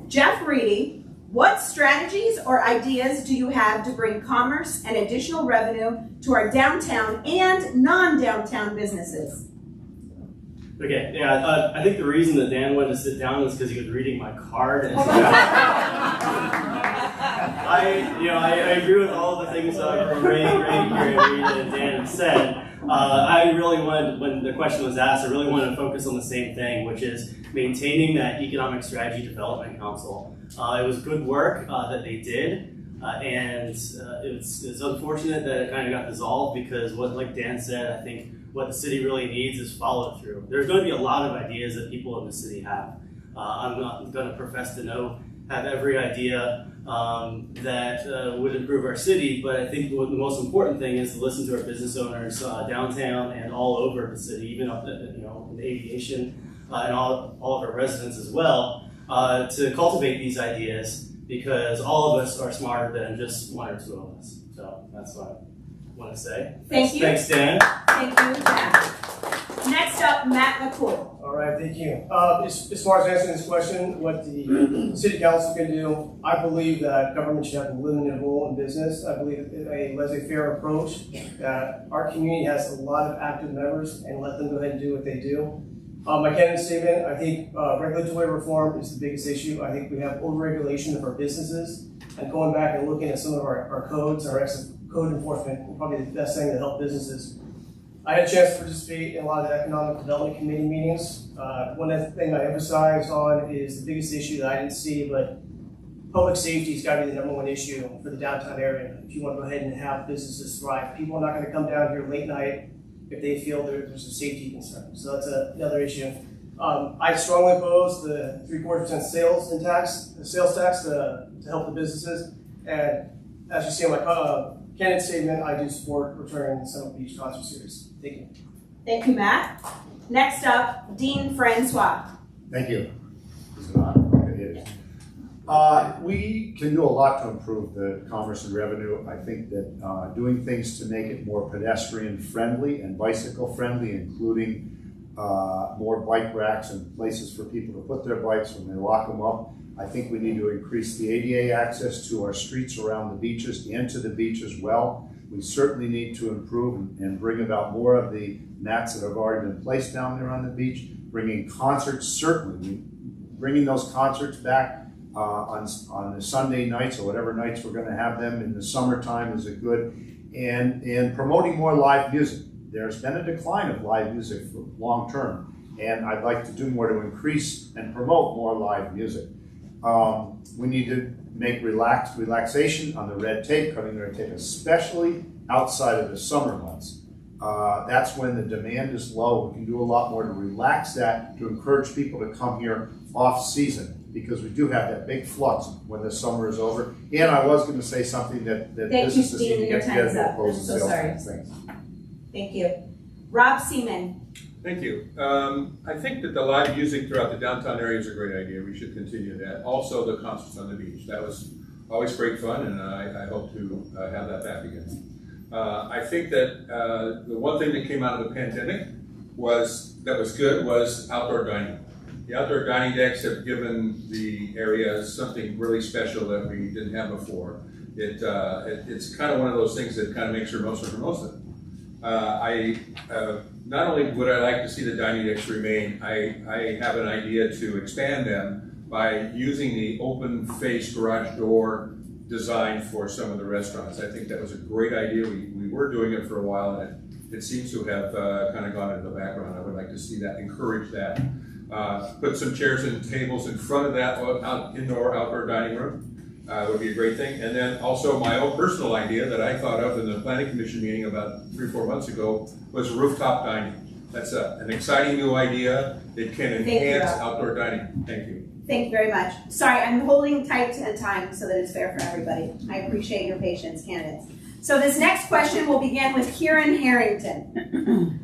Jeff Reedy, what strategies or ideas do you have to bring commerce and additional revenue to our downtown and non-downtown businesses? Okay, yeah, I think the reason that Dan wanted to sit down was because he was reading my card. And I I agree with all the things from Ray, Kieran, Rita, and Dan have said. I really wanted, when the question was asked, I really wanted to focus on the same thing, which is maintaining that Economic Strategy Development Council. It was good work that they did, and it's unfortunate that it kind of got dissolved because, like Dan said, I think what the city really needs is follow through. There's going to be a lot of ideas that people in the city have. I'm not going to profess to have every idea that would improve our city, but I think the most important thing is to listen to our business owners downtown and all over the city, even up in the aviation and all of our residents as well, to cultivate these ideas because all of us are smarter than just one or two of us. So that's what I want to say. Thank you. Thanks, Dan. Thank you, Jack. Next up, Matt McCool. All right, thank you. As far as answering this question, what the city council can do, I believe that government should have a limited role in business. I believe a laissez-faire approach, that our community has a lot of active members and let them go ahead and do what they do. My candidate statement, I think regulatory reform is the biggest issue. I think we have overregulation of our businesses, and going back and looking at some of our codes, our code enforcement, is probably the best thing to help businesses. I had a chance to participate in a lot of the Economic Development Committee meetings. One thing I emphasize on is the biggest issue that I didn't see, but public safety has got to be the #1 issue for the downtown area. If you want to go ahead and have businesses thrive, people are not going to come down here late night if they feel there's a safety concern. So that's another issue. I strongly oppose the 3/4% sales tax to help the businesses. And as you see on my candidate statement, I do support returning the Summit Beach concert series. Thank you. Thank you, Matt. Next up, Dean Francois. Thank you. Is it on? Okay, it is. We can do a lot to improve the commerce and revenue. I think that doing things to make it more pedestrian friendly and bicycle friendly, including more bike racks and places for people to put their bikes when they lock them up. I think we need to increase the ADA access to our streets around the beaches and to the beach as well. We certainly need to improve and bring about more of the mats that have already been placed down there on the beach. Bringing concerts, certainly. Bringing those concerts back on the Sunday nights or whatever nights we're going to have them in the summertime is a good. And promoting more live music. There's been a decline of live music for long term. And I'd like to do more to increase and promote more live music. We need to make relaxation on the red tape, cutting the red tape, especially outside of the summer months. That's when the demand is low. We can do a lot more to relax that, to encourage people to come here off season, because we do have that big flux when the summer is over. And I was going to say something that businesses need to get together to oppose the sales tax. Thanks. Thank you. Rob Seaman. Thank you. I think that the live music throughout the downtown area is a great idea. We should continue that. Also, the concerts on the beach. That was always great fun, and I hope to have that back again. I think that the one thing that came out of the pandemic was good was outdoor dining. The outdoor dining decks have given the area something really special that we didn't have before. It's kind of one of those things that kind of makes Hermosa. Not only would I like to see the dining decks remain, I have an idea to expand them by using the open face garage door design for some of the restaurants. I think that was a great idea. We were doing it for a while, and it seems to have kind of gone into the background. I would like to see that, encourage that. Put some chairs and tables in front of that indoor-outdoor dining room. Would be a great thing. And then also my own personal idea that I thought of in the planning commission meeting about 3-4 months ago was rooftop dining. That's an exciting new idea. It can enhance outdoor dining. Thank you. Thank you very much. Sorry, I'm holding tight to time so that it's fair for everybody. I appreciate your patience, candidates. So this next question will begin with Kieran Harrington.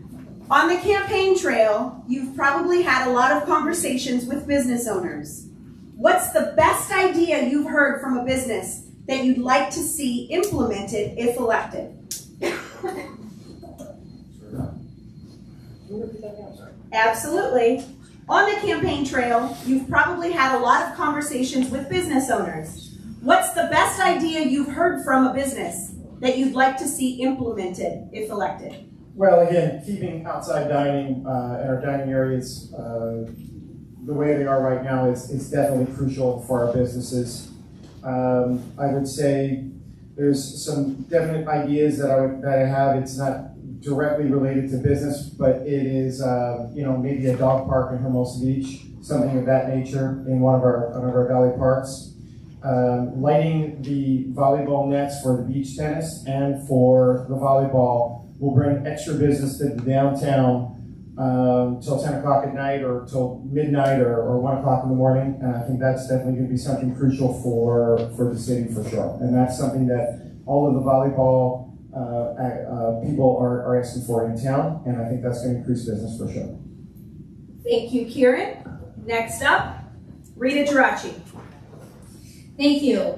On the campaign trail, you've probably had a lot of conversations with business owners. What's the best idea you've heard from a business that you'd like to see implemented if elected? Absolutely. On the campaign trail, you've probably had a lot of conversations with business owners. What's the best idea you've heard from a business that you'd like to see implemented if elected? Well, again, keeping outside dining in our dining areas the way they are right now is definitely crucial for our businesses. I would say there's some definite ideas that I have. It's not directly related to business, but it is, maybe a dog park in Hermosa Beach, something of that nature in one of our valley parks. Lighting the volleyball nets for the beach tennis and for the volleyball will bring extra business to the downtown till 10 o'clock at night or till midnight or 1 o'clock in the morning. And I think that's definitely going to be something crucial for the city for sure. And that's something that all of the volleyball people are asking for in town. And I think that's going to increase business for sure. Thank you, Kieran. Next up, Rita Geraci. Thank you.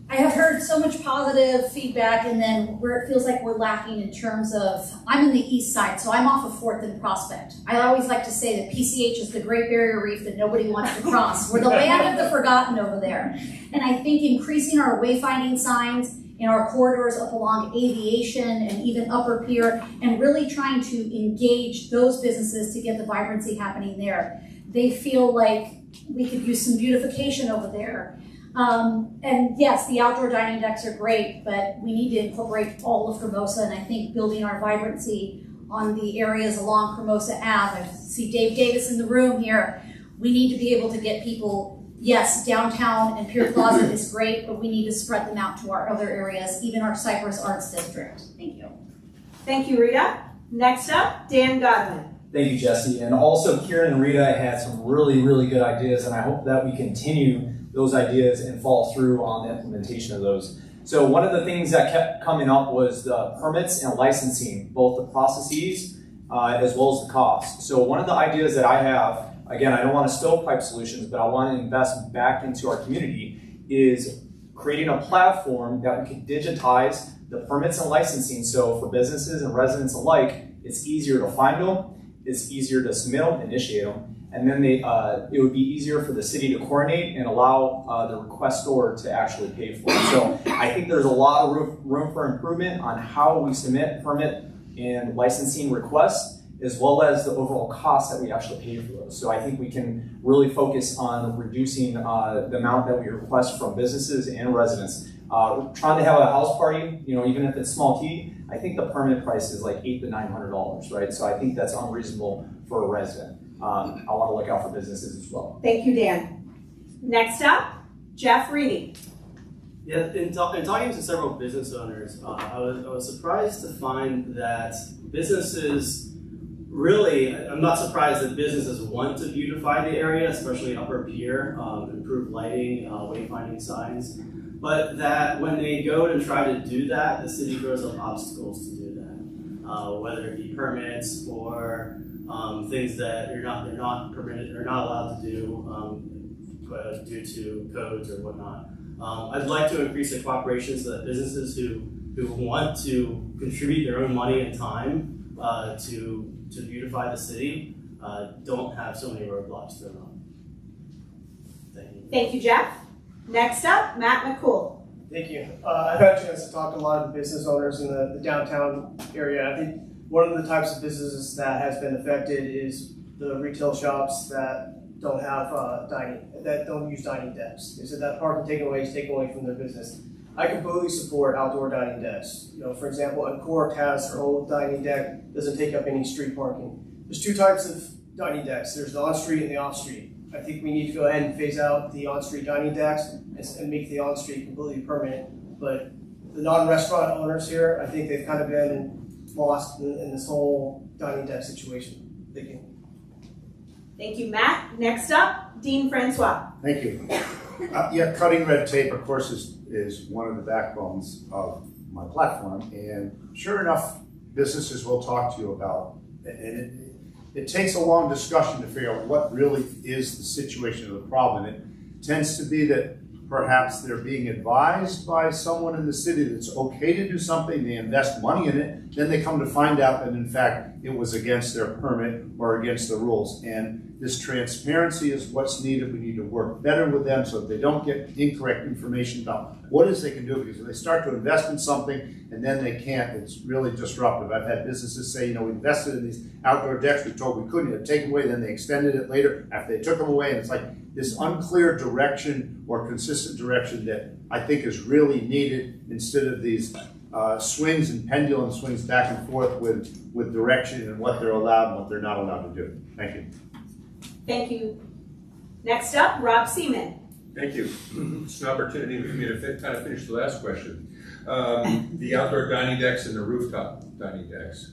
I have heard so much positive feedback, and then where it feels like we're lacking in terms of, I'm in the east side, so I'm off of 4th and Prospect. I always like to say that PCH is the Great Barrier Reef that nobody wants to cross. We're the land of the forgotten over there. And I think increasing our wayfinding signs in our corridors up along Aviation and even Upper Pier, and really trying to engage those businesses to get the vibrancy happening there. They feel like we could use some beautification over there. And yes, the outdoor dining decks are great, but we need to incorporate all of Hermosa, and I think building our vibrancy on the areas along Hermosa Ave. I see Dave Davis in the room here. We need to be able to get people, yes, downtown and Pier Plaza is great, but we need to spread them out to our other areas, even our Cypress Arts District. Thank you. Thank you, Rita. Next up, Dan Godwin. Thank you, Jesse. And also, Kieran and Rita had some really, really good ideas, and I hope that we continue those ideas and follow through on the implementation of those. So one of the things that kept coming up was the permits and licensing, both the processes as well as the cost. So one of the ideas that I have, again, I don't want to stovepipe solutions, but I want to invest back into our community, is creating a platform that we can digitize the permits and licensing. So for businesses and residents alike, it's easier to find them, it's easier to submit them, initiate them, and then it would be easier for the city to coordinate and allow the requestor to actually pay for it. So I think there's a lot of room for improvement on how we submit permit and licensing requests, as well as the overall cost that we actually pay for those. So I think we can really focus on reducing the amount that we request from businesses and residents. Trying to have a house party, even if it's small T, I think the permit price is like $800 to $900, right? So I think that's unreasonable for a resident. I want to look out for businesses as well. Thank you, Dan. Next up, Jeff Reedy. Yeah, in talking to several business owners, I was surprised to find that businesses really, I'm not surprised that businesses want to beautify the area, especially Upper Pier, improve lighting, wayfinding signs, but that when they go to try to do that, the city throws up obstacles to do that, whether it be permits or things that they're not permitted or not allowed to do due to codes or whatnot. I'd like to increase the cooperation so that businesses who want to contribute their own money and time to beautify the city don't have so many roadblocks thrown up. Thank you. Thank you, Jeff. Next up, Matt McCool. Thank you. I've had a chance to talk to a lot of the business owners in the downtown area. I think one of the types of businesses that has been affected is the retail shops that don't have that don't use dining decks. They said that parking takeaway is taken away from their business. I completely support outdoor dining decks. For example, Uncorked has their old dining deck, doesn't take up any street parking. There's two types of dining decks. There's the on-street and the off-street. I think we need to go ahead and phase out the on-street dining decks and make the on-street completely permanent. But the non-restaurant owners here, I think they've kind of been lost in this whole dining deck situation. Thank you. Thank you, Matt. Next up, Dean Francois. Thank you. Cutting red tape, of course, is one of the backbones of my platform. And sure enough, businesses will talk to you about it. And it takes a long discussion to figure out what really is the situation of the problem. It tends to be that perhaps they're being advised by someone in the city that it's okay to do something, they invest money in it, then they come to find out that in fact it was against their permit or against the rules. And this transparency is what's needed. We need to work better with them so that they don't get incorrect information about what it is they can do, because if they start to invest in something and then they can't, it's really disruptive. I've had businesses say, we invested in these outdoor decks, we were told we couldn't, take them away, then they extended it later after they took them away, and it's like, this unclear direction or consistent direction that I think is really needed instead of these swings and pendulum swings back and forth with direction and what they're allowed and what they're not allowed to do. Thank you. Thank you. Next up, Rob Seaman. Thank you. It's an opportunity for me to kind of finish the last question. The outdoor dining decks and the rooftop dining decks.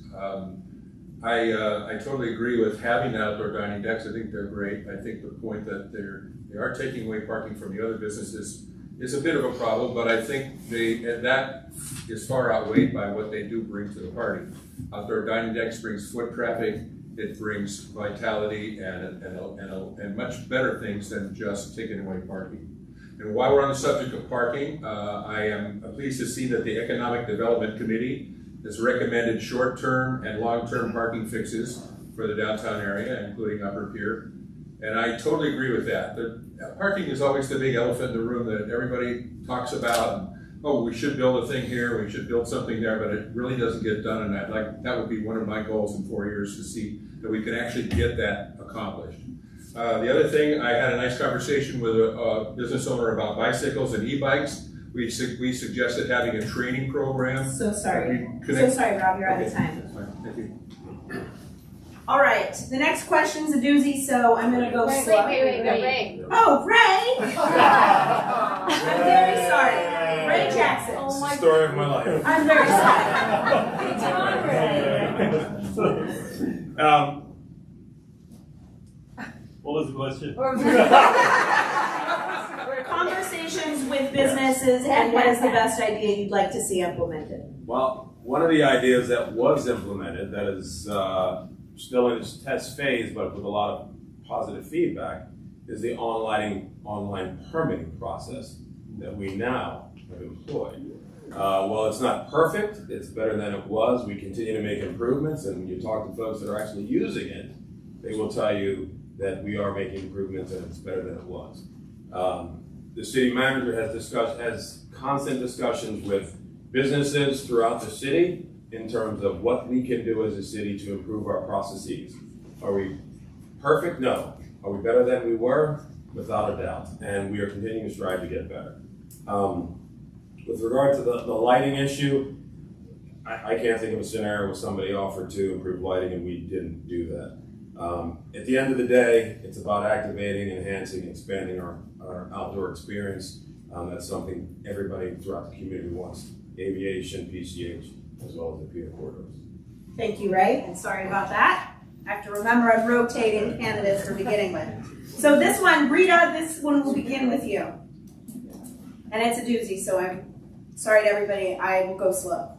I totally agree with having outdoor dining decks. I think they're great. I think the point that they are taking away parking from the other businesses is a bit of a problem, but I think that is far outweighed by what they do bring to the party. Outdoor dining decks brings foot traffic, it brings vitality and much better things than just taking away parking. And while we're on the subject of parking, I am pleased to see that the Economic Development Committee has recommended short-term and long-term parking fixes for the downtown area, including Upper Pier. And I totally agree with that. Parking is always the big elephant in the room that everybody talks about. And, oh, we should build a thing here, we should build something there, but it really doesn't get done. And that would be one of my goals in 4 years, to see that we can actually get that accomplished. The other thing, I had a nice conversation with a business owner about bicycles and e-bikes. We suggested having a training program. So sorry. So sorry, Rob, you're out of time. That's fine. Thank you. All right, the next question's a doozy, so I'm going to go slow. Wait. Oh, Ray! I'm very sorry. Ray Jackson. Oh my Story of my life. I'm very sorry. It's on, Ray. What was the question? Conversations with businesses and what is the best idea you'd like to see implemented? Well, one of the ideas that was implemented that is still in its test phase, but with a lot of positive feedback, is the online permitting process that we now have employed. While it's not perfect, it's better than it was. We continue to make improvements, and when you talk to folks that are actually using it, they will tell you that we are making improvements and it's better than it was. The city manager has constant discussions with businesses throughout the city in terms of what we can do as a city to improve our processes. Are we perfect? No. Are we better than we were? Without a doubt. And we are continuing to strive to get better. With regard to the lighting issue, I can't think of a scenario where somebody offered to improve lighting and we didn't do that. At the end of the day, it's about activating, enhancing, expanding our outdoor experience. That's something everybody throughout the community wants. Aviation, PCH, as well as the Peter corridors. Thank you, Ray, and sorry about that. I have to remember I'm rotating candidates for beginning with. So this one, Rita, this one will begin with you. And it's a doozy, so I'm sorry to everybody, I will go slow.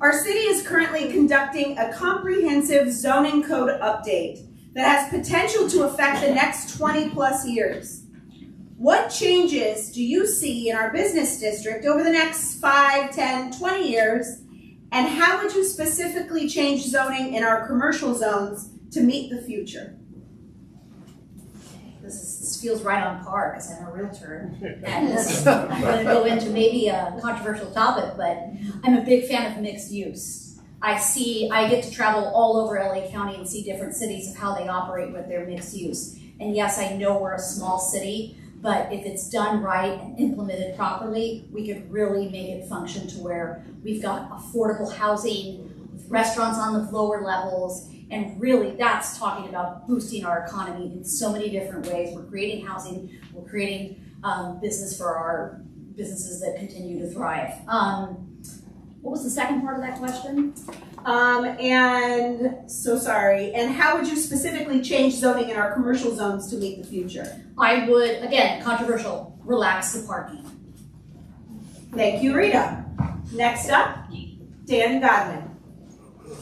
Our city is currently conducting a comprehensive zoning code update that has potential to affect the next 20 plus years. What changes do you see in our business district over the next 5, 10, 20 years? And how would you specifically change zoning in our commercial zones to meet the future? This feels right on par because I'm a realtor. And this is going to go into maybe a controversial topic, but I'm a big fan of mixed use. I get to travel all over LA County and see different cities of how they operate with their mixed use. And yes, I know we're a small city, but if it's done right and implemented properly, we could really make it function to where we've got affordable housing, with restaurants on the lower levels, and really that's talking about boosting our economy in so many different ways. We're creating housing, we're creating business for our businesses that continue to thrive. What was the second part of that question? And so sorry. And how would you specifically change zoning in our commercial zones to meet the future? I would, again, controversial, relax the parking. Thank you, Rita. Next up, Dan Godwin.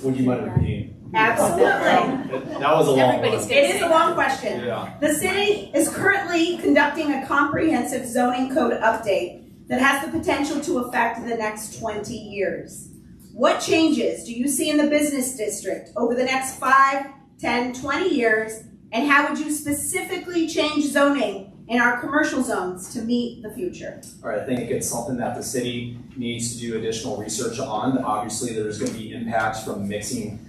Would you mind repeating? Absolutely. That was a long one. It is a long question. Yeah. The city is currently conducting a comprehensive zoning code update that has the potential to affect the next 20 years. What changes do you see in the business district over the next 5, 10, 20 years, and how would you specifically change zoning in our commercial zones to meet the future? All right, I think it's something that the city needs to do additional research on. Obviously, there's going to be impacts from mixing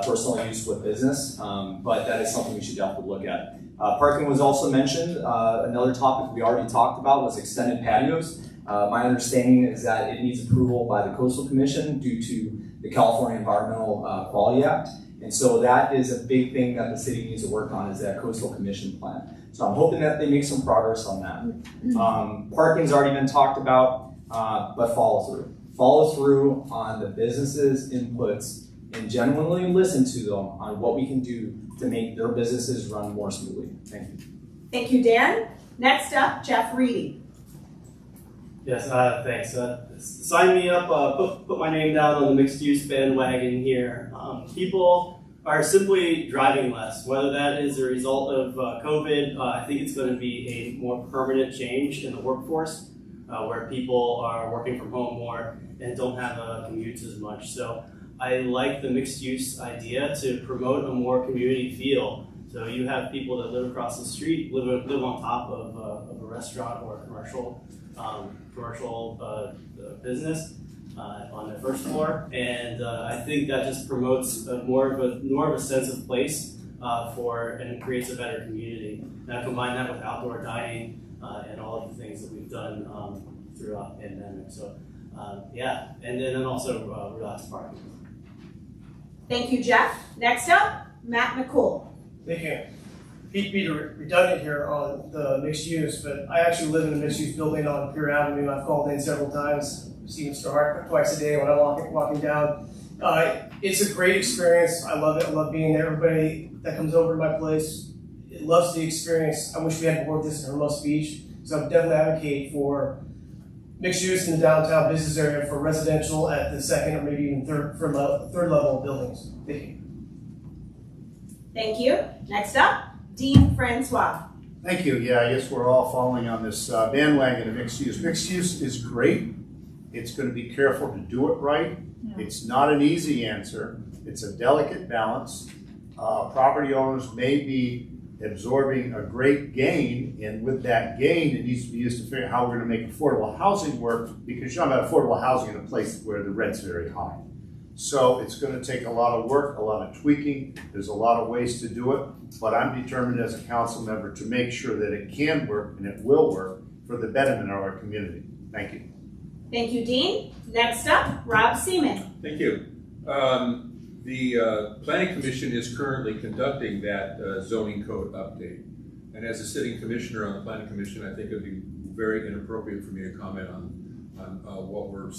personal use with business, but that is something we should definitely look at. Parking was also mentioned. Another topic we already talked about was extended patios. My understanding is that it needs approval by the Coastal Commission due to the California Environmental Quality Act. And so that is a big thing that the city needs to work on, is that Coastal Commission plan. So I'm hoping that they make some progress on that. Parking's already been talked about, but follow through. Follow through on the businesses' inputs and genuinely listen to them on what we can do to make their businesses run more smoothly. Thank you. Thank you, Dan. Next up, Jeff Reedy. Yes, thanks. Sign me up, put my name down on the mixed use bandwagon here. People are simply driving less. Whether that is a result of COVID, I think it's going to be a more permanent change in the workforce where people are working from home more and don't have commutes as much. So I like the mixed use idea to promote a more community feel. So you have people that live across the street, live on top of a restaurant or a commercial business on the first floor, and I think that just promotes more of a sense of place and creates a better community. Now combine that with outdoor dining and all of the things that we've done throughout the pandemic. So yeah, and then also relaxed parking. Thank you, Jeff. Next up, Matt McCool. Thank you. Hate to be redundant here on the mixed use, but I actually live in a mixed use building on Pier Avenue. I've called in several times, see Mr. Hart twice a day when I'm walking down. It's a great experience. I love it. I love being there. Everybody that comes over to my place loves the experience. I wish we had more of this in Hermosa Beach, so I would definitely advocate for mixed use in the downtown business area for residential at the second or maybe even third level buildings. Thank you. Thank you. Next up, Dean Francois. Thank you. Yeah, I guess we're all following on this bandwagon of mixed use. Mixed use is great. It's going to be careful to do it right. Yeah. It's not an easy answer. It's a delicate balance. Property owners may be absorbing a great gain, and with that gain, it needs to be used to figure out how we're going to make affordable housing work, because you're talking about affordable housing in a place where the rent's very high. So it's going to take a lot of work, a lot of tweaking. There's a lot of ways to do it, but I'm determined as a council member to make sure that it can work and it will work for the betterment of our community. Thank you. Thank you, Dean. Next up, Rob Seaman. Thank you. The Planning Commission is currently conducting that zoning code update. And as a sitting commissioner on the Planning Commission, I think it would be very inappropriate for me to comment on what we're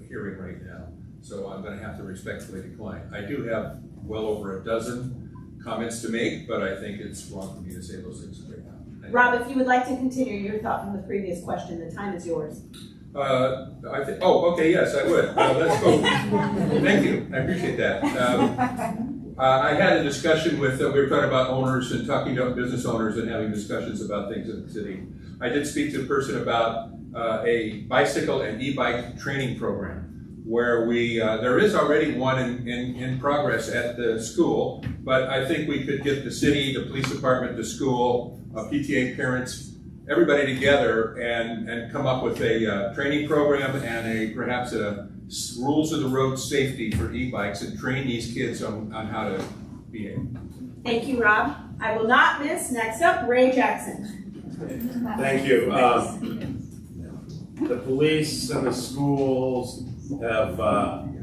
hearing right now. So I'm going to have to respectfully decline. I do have well over a dozen comments to make, but I think it's wrong for me to say those things right now. Rob, if you would like to continue your thought from the previous question, the time is yours. Okay, yes, I would. Let's go. Thank you, I appreciate that. I had a discussion with, we were talking about owners and talking to business owners and having discussions about things in the city. I did speak to a person about a bicycle and e-bike training program, where there is already one in progress at the school, but I think we could get the city, the police department, the school, PTA parents, everybody together and come up with a training program and perhaps a rules of the road safety for e-bikes and train these kids on how to behave. Thank you, Rob. I will not miss. Next up, Ray Jackson. Thank you. The police and the schools have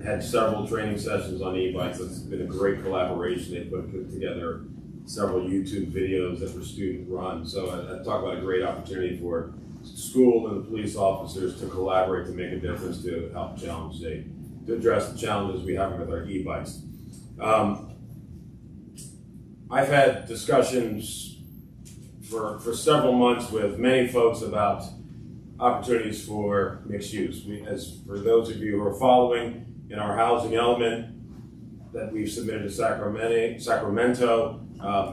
had several training sessions on e-bikes. It's been a great collaboration. They put together several YouTube videos that were student run. So I talk about a great opportunity for school and the police officers to collaborate to make a difference to help to address the challenges we have with our e-bikes. I've had discussions for several months with many folks about opportunities for mixed use. As for those of you who are following, in our housing element that we've submitted to Sacramento,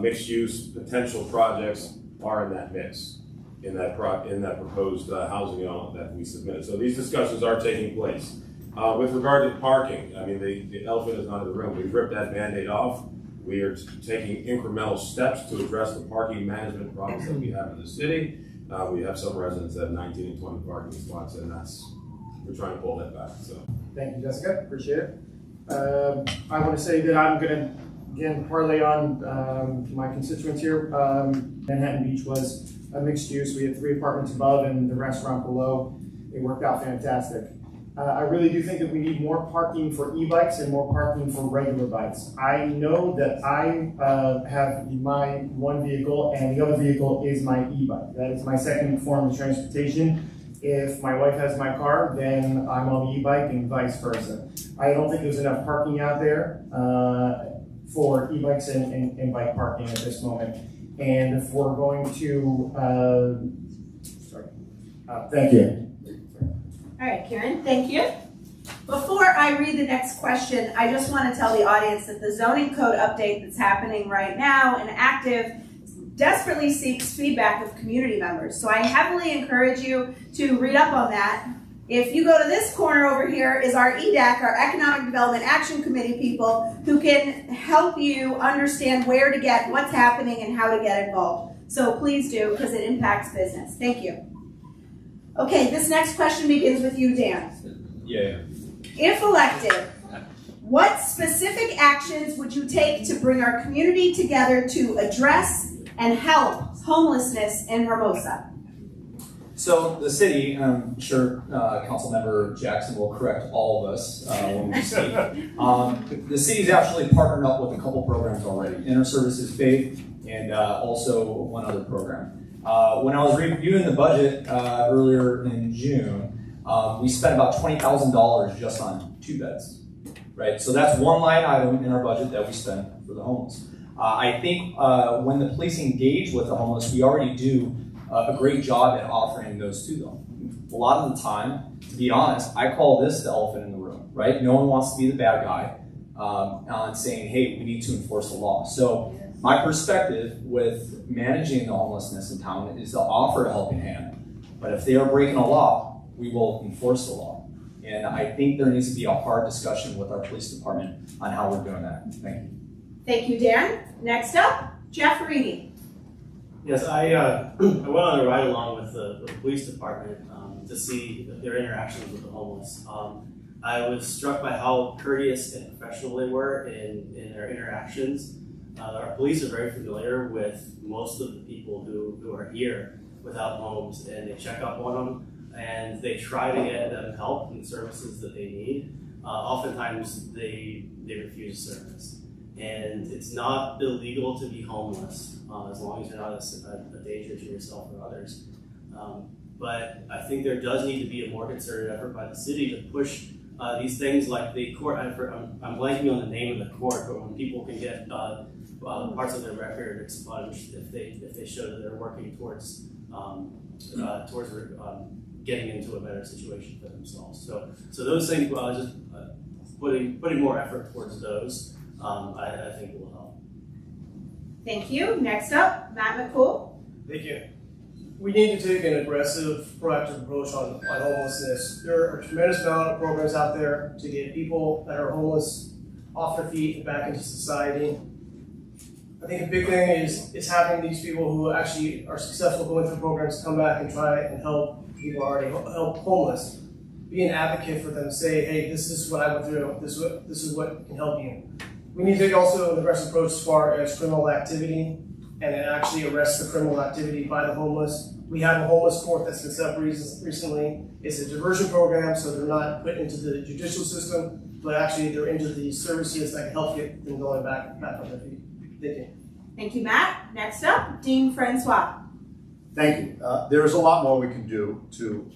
mixed use potential projects are in that mix, in that proposed housing element that we submitted. So these discussions are taking place. With regard to parking, I mean, the elephant is not in the room. We've ripped that Band-Aid off. We are taking incremental steps to address the parking management problems that we have in the city. We have some residents that have 19 and 20 parking spots, and we're trying to pull that back. So thank you, Jessica. Appreciate it. I want to say that I'm going to again, parlay on my constituents here. Manhattan Beach was a mixed use. We had 3 apartments above and the restaurant below. It worked out fantastic. I really do think that we need more parking for e-bikes and more parking for regular bikes. I know that I have my one vehicle and the other vehicle is my e-bike. That is my second form of transportation. If my wife has my car, then I'm on the e-bike and vice versa. I don't think there's enough parking out there for e-bikes and bike parking at this moment. And if we're going to, thank you. All right, Karen, thank you. Before I read the next question, I just want to tell the audience that the zoning code update that's happening right now and active desperately seeks feedback of community members. So I heavily encourage you to read up on that. If you go to this corner over here is our EDAC, our Economic Development Action Committee people who can help you understand where to get, what's happening, and how to get involved. So please do, because it impacts business. Thank you. Okay, this next question begins with you, Dan. Yeah. If elected, what specific actions would you take to bring our community together to address and help homelessness in Hermosa? So the city, and I'm sure Councilmember Jackson will correct all of us when we speak. The city's actually partnered up with a couple programs already, Inter-Services Faith and also one other program. When I was reviewing the budget earlier in June, we spent about $20,000 just on 2 beds, right? So that's one line item in our budget that we spent for the homeless. I think when the police engage with the homeless, we already do a great job at offering those to them. A lot of the time, to be honest, I call this the elephant in the room, right? No one wants to be the bad guy on saying, hey, we need to enforce the law. So my perspective with managing the homelessness in town is to offer a helping hand. But if they are breaking a law, we will enforce the law. And I think there needs to be a hard discussion with our police department on how we're doing that. Thank you. Thank you, Dan. Next up, Jeff Reedy. Yes, I went on a ride along with the police department to see their interactions with the homeless. I was struck by how courteous and professional they were in their interactions. Our police are very familiar with most of the people who are here without homes, and they check up on them and they try to get them help and services that they need. Oftentimes they refuse service. And it's not illegal to be homeless as long as you're not a danger to yourself or others. But I think there does need to be a more concerted effort by the city to push these things like the court. I'm blanking on the name of the court, but when people can get parts of their record expunged if they show that they're working towards getting into a better situation for themselves. So those things, just putting more effort towards those. I think it will help. Thank you. Next up, Matt McCool. Thank you. We need to take an aggressive, proactive approach on homelessness. There are a tremendous amount of programs out there to get people that are homeless off their feet and back into society. I think a big thing is having these people who actually are successful going through programs come back and try and help people already help homeless. Be an advocate for them. Say, hey, this is what I went through. This is what can help you. We need to take also an aggressive approach as far as criminal activity and then actually arrest the criminal activity by the homeless. We have a homeless court that's been set up recently. It's a diversion program, so they're not put into the judicial system, but actually they're into the services that can help get them going back on their feet. Thank you. Thank you, Matt. Next up, Dean Francois. Thank you. There is a lot more we can do to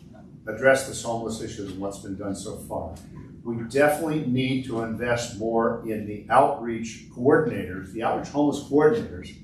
address this homeless issue than what's been done so far. We definitely need to invest more in the outreach coordinators, the outreach homeless coordinators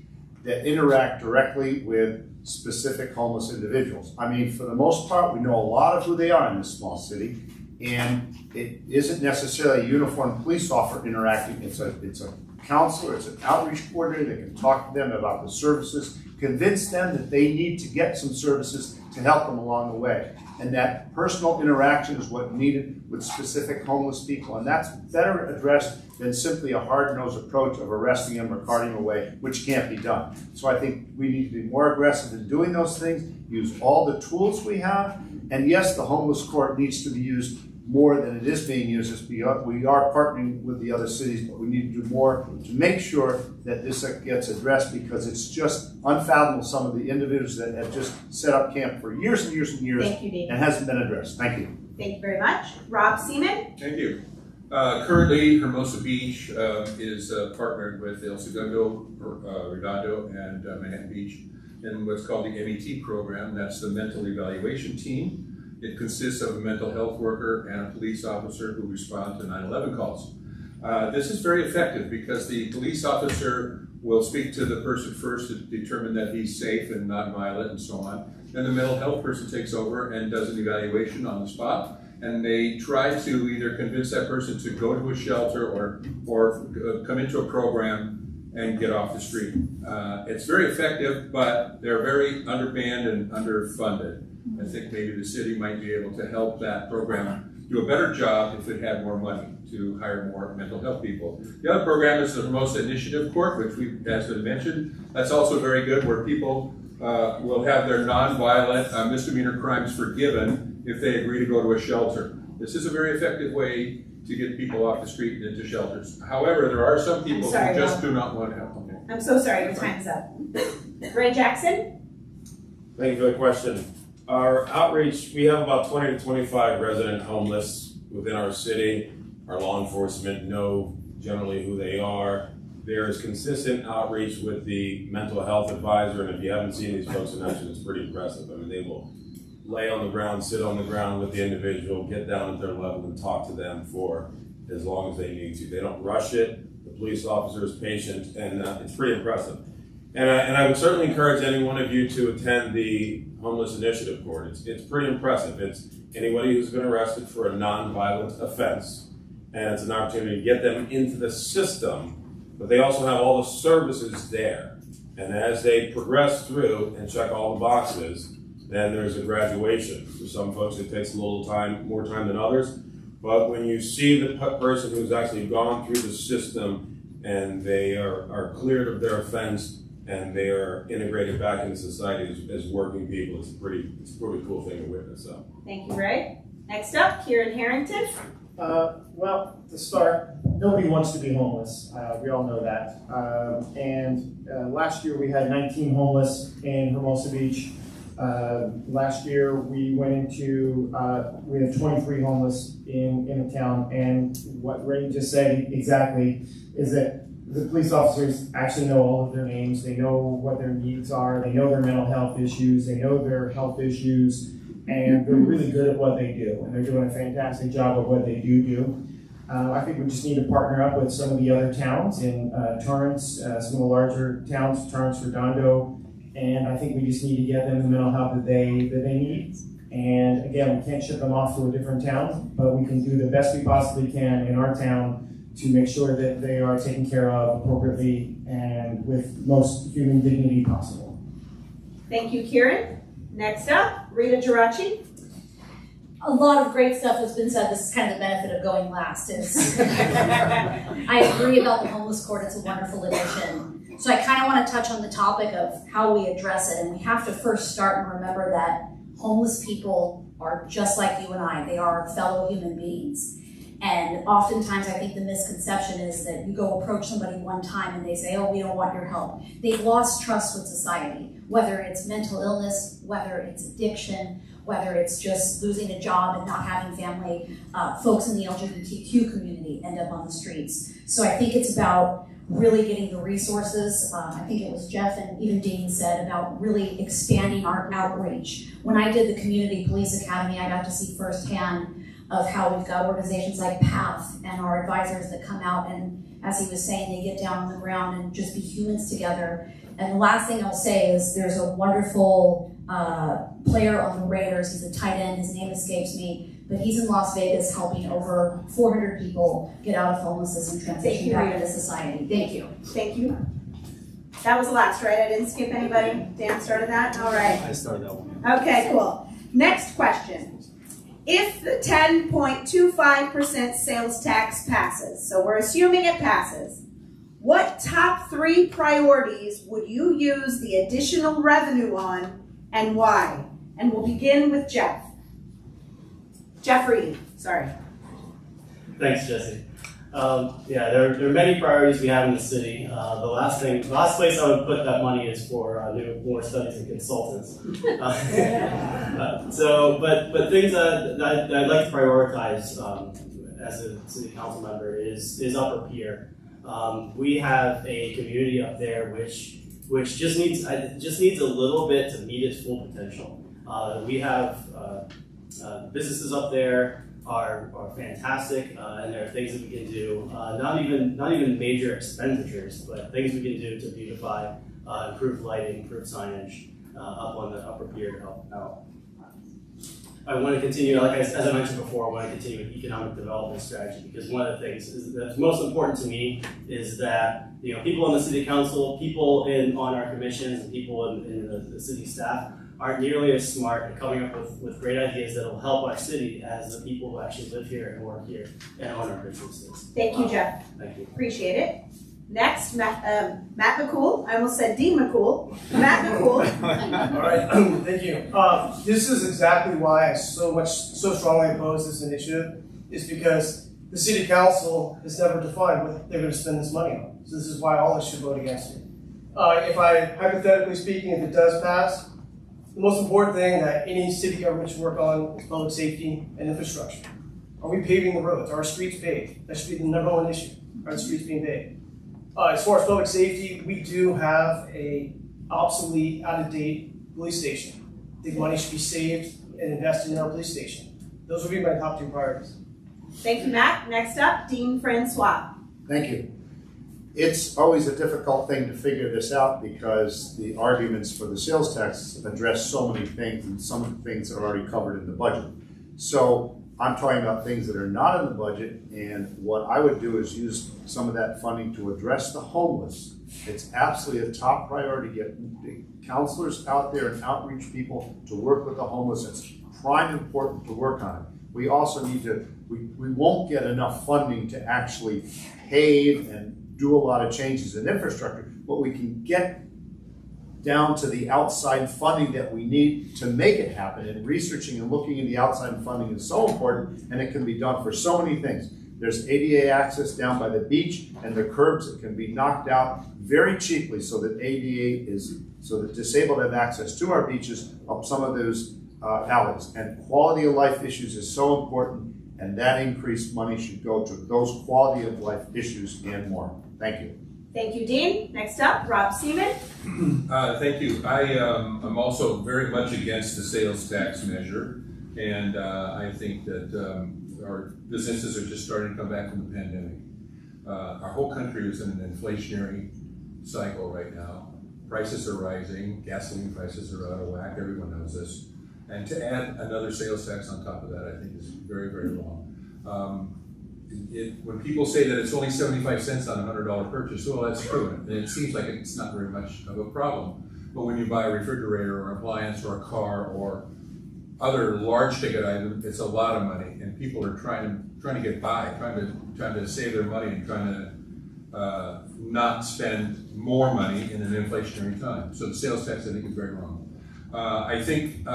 that interact directly with specific homeless individuals. I mean, for the most part, we know a lot of who they are in this small city, and it isn't necessarily a uniformed police officer interacting. It's a counselor, it's an outreach coordinator that can talk to them about the services, convince them that they need to get some services to help them along the way. And that personal interaction is what's needed with specific homeless people. And that's better addressed than simply a hard-nosed approach of arresting them or carting them away, which can't be done. So I think we need to be more aggressive in doing those things, use all the tools we have. And yes, the homeless court needs to be used more than it is being used. We are partnering with the other cities, but we need to do more to make sure that this gets addressed, because it's just unfathomable some of the individuals that have just set up camp for years and years and years. Thank you, Dean. And hasn't been addressed. Thank you. Thank you very much. Rob Seaman? Thank you. Currently, Hermosa Beach is partnered with El Segundo, Redondo, and Manhattan Beach in what's called the MET program. That's the mental evaluation team. It consists of a mental health worker and a police officer who respond to 911 calls. This is very effective because the police officer will speak to the person first to determine that he's safe and not violent and so on. Then the mental health person takes over and does an evaluation on the spot. And they try to either convince that person to go to a shelter or come into a program and get off the street. It's very effective, but they're very undermanned and underfunded. I think maybe the city might be able to help that program do a better job if it had more money to hire more mental health people. The other program is the Hermosa Initiative Court, which has been mentioned. That's also very good, where people will have their nonviolent misdemeanor crimes forgiven if they agree to go to a shelter. This is a very effective way to get people off the street and into shelters. However, there are some people who just do not want help. Okay. I'm so sorry, your time's up. Ray Jackson? Thank you for the question. Our outreach, we have about 20 to 25 resident homeless within our city. Our law enforcement know generally who they are. There is consistent outreach with the mental health advisor, and if you haven't seen these folks in action, it's pretty impressive. I mean, they will lay on the ground, sit on the ground with the individual, get down at their level and talk to them for as long as they need to. They don't rush it. The police officer is patient, and it's pretty impressive. And I would certainly encourage any one of you to attend the Homeless Initiative Court. It's pretty impressive. It's anybody who's been arrested for a nonviolent offense, and it's an opportunity to get them into the system, but they also have all the services there. And as they progress through and check all the boxes, then there's a graduation. For some folks, it takes a little time, more time than others. But when you see the person who's actually gone through the system and they are cleared of their offense and they are integrated back into society as working people, it's a pretty cool thing to witness. So. Thank you, Ray. Next up, Kieran Harrington. Well, to start, nobody wants to be homeless. We all know that. Last year we had 19 homeless in Hermosa Beach. Last year we went into, we have 23 homeless in the town, and what Ray just said exactly is that the police officers actually know all of their names, they know what their needs are, they know their mental health issues, they know their health issues, and they're really good at what they do, and they're doing a fantastic job of what they do. I think we just need to partner up with some of the other towns in Torrance, some of the larger towns, Torrance, Redondo, and I think we just need to get them the mental health that they need. And again, we can't ship them off to a different town, but we can do the best we possibly can in our town to make sure that they are taken care of appropriately and with most human dignity possible. Thank you, Kieran. Next up, Rita Geraci. A lot of great stuff has been said. This is kind of the benefit of going last. I agree about the homeless court. It's a wonderful addition. So I kind of want to touch on the topic of how we address it. And we have to first start and remember that homeless people are just like you and I. They are fellow human beings. And oftentimes I think the misconception is that you go approach somebody one time and they say, oh, we don't want your help. They've lost trust with society, whether it's mental illness, whether it's addiction, whether it's just losing a job and not having family. Folks in the LGBTQ community end up on the streets. So I think it's about really getting the resources. I think it was Jeff and even Dean said about really expanding our outreach. When I did the Community Police Academy, I got to see firsthand of how we've got organizations like PATH and our advisors that come out and, as he was saying, they get down on the ground and just be humans together. And the last thing I'll say is there's a wonderful player on the Raiders. He's a tight end. His name escapes me, but he's in Las Vegas helping over 400 people get out of homelessness and transition back into society. Thank you. Thank you. That was the last, right? I didn't skip anybody. Dan started that? All right. I started that one. Okay, cool. Next question. If the 10.25% sales tax passes, so we're assuming it passes, what top 3 priorities would you use the additional revenue on and why? And we'll begin with Jeff. Jeff Reed. Sorry. Thanks, Jesse. Yeah, there are many priorities we have in the city. The last place I would put that money is for more studies and consultants. But things that I'd like to prioritize as a city council member is Upper Pier. We have a community up there which just needs a little bit to meet its full potential. We have businesses up there are fantastic, and there are things that we can do. Not even major expenditures, but things we can do to beautify, improve lighting, improve signage up on the Upper Pier to help out. I want to continue, as I mentioned before, I want to continue with economic development strategy, because one of the things that's most important to me is that people on the city council, people on our commissions, and people in the city staff aren't nearly as smart at coming up with great ideas that will help our city as the people who actually live here and work here and own our businesses. Thank you, Jeff. Thank you. Appreciate it. Next, Matt McCool. I almost said Dean McCool. Matt McCool. All right, thank you. This is exactly why I so strongly oppose this initiative, is because the city council has never defined what they're going to spend this money on. So this is why all of us should vote against it. Hypothetically speaking, if it does pass, the most important thing that any city government should work on is public safety and infrastructure. Are we paving the roads? Are our streets paved? That should be the number one issue. Are the streets being paved? As far as public safety, we do have a obsolete, out-of-date police station. I think money should be saved and invested in our police station. Those would be my top two priorities. Thank you, Matt. Next up, Dean Francois. Thank you. It's always a difficult thing to figure this out because the arguments for the sales tax address so many things, and some of the things are already covered in the budget. So I'm talking about things that are not in the budget, and what I would do is use some of that funding to address the homeless. It's absolutely a top priority to get the counselors out there and outreach people to work with the homeless. It's prime important to work on it. We also need to, we won't get enough funding to actually pave and do a lot of changes in infrastructure, but we can get down to the outside funding that we need to make it happen. And researching and looking into the outside funding is so important, and it can be done for so many things. There's ADA access down by the beach and the curbs that can be knocked out very cheaply so that so that disabled have access to our beaches up some of those alleys. And quality of life issues is so important, and that increased money should go to those quality of life issues and more. Thank you. Thank you, Dean. Next up, Rob Seaman. Thank you. I'm also very much against the sales tax measure, and I think that our businesses are just starting to come back from the pandemic. Our whole country is in an inflationary cycle right now. Prices are rising, gasoline prices are out of whack, everyone knows this. And to add another sales tax on top of that, I think is very, very wrong. When people say that it's only 75 cents on a $100 purchase, well, that's true, and it seems like it's not very much of a problem. But when you buy a refrigerator or an appliance or a car or other large ticket items, it's a lot of money, and people are trying to get by, trying to save their money and trying to not spend more money in an inflationary time. So the sales tax, I think, is very wrong. I think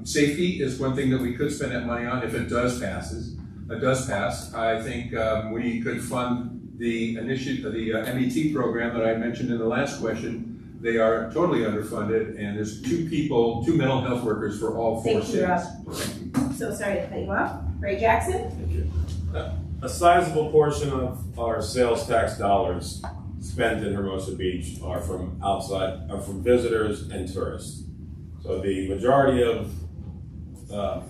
safety is one thing that we could spend that money on if it does pass. I think we could fund the MET program that I mentioned in the last question. They are totally underfunded, and there's two mental health workers for all 4 cities. Thank you, Rob. So sorry to cut you off. Ray Jackson? Thank you. A sizable portion of our sales tax dollars spent in Hermosa Beach are from visitors and tourists. So the majority of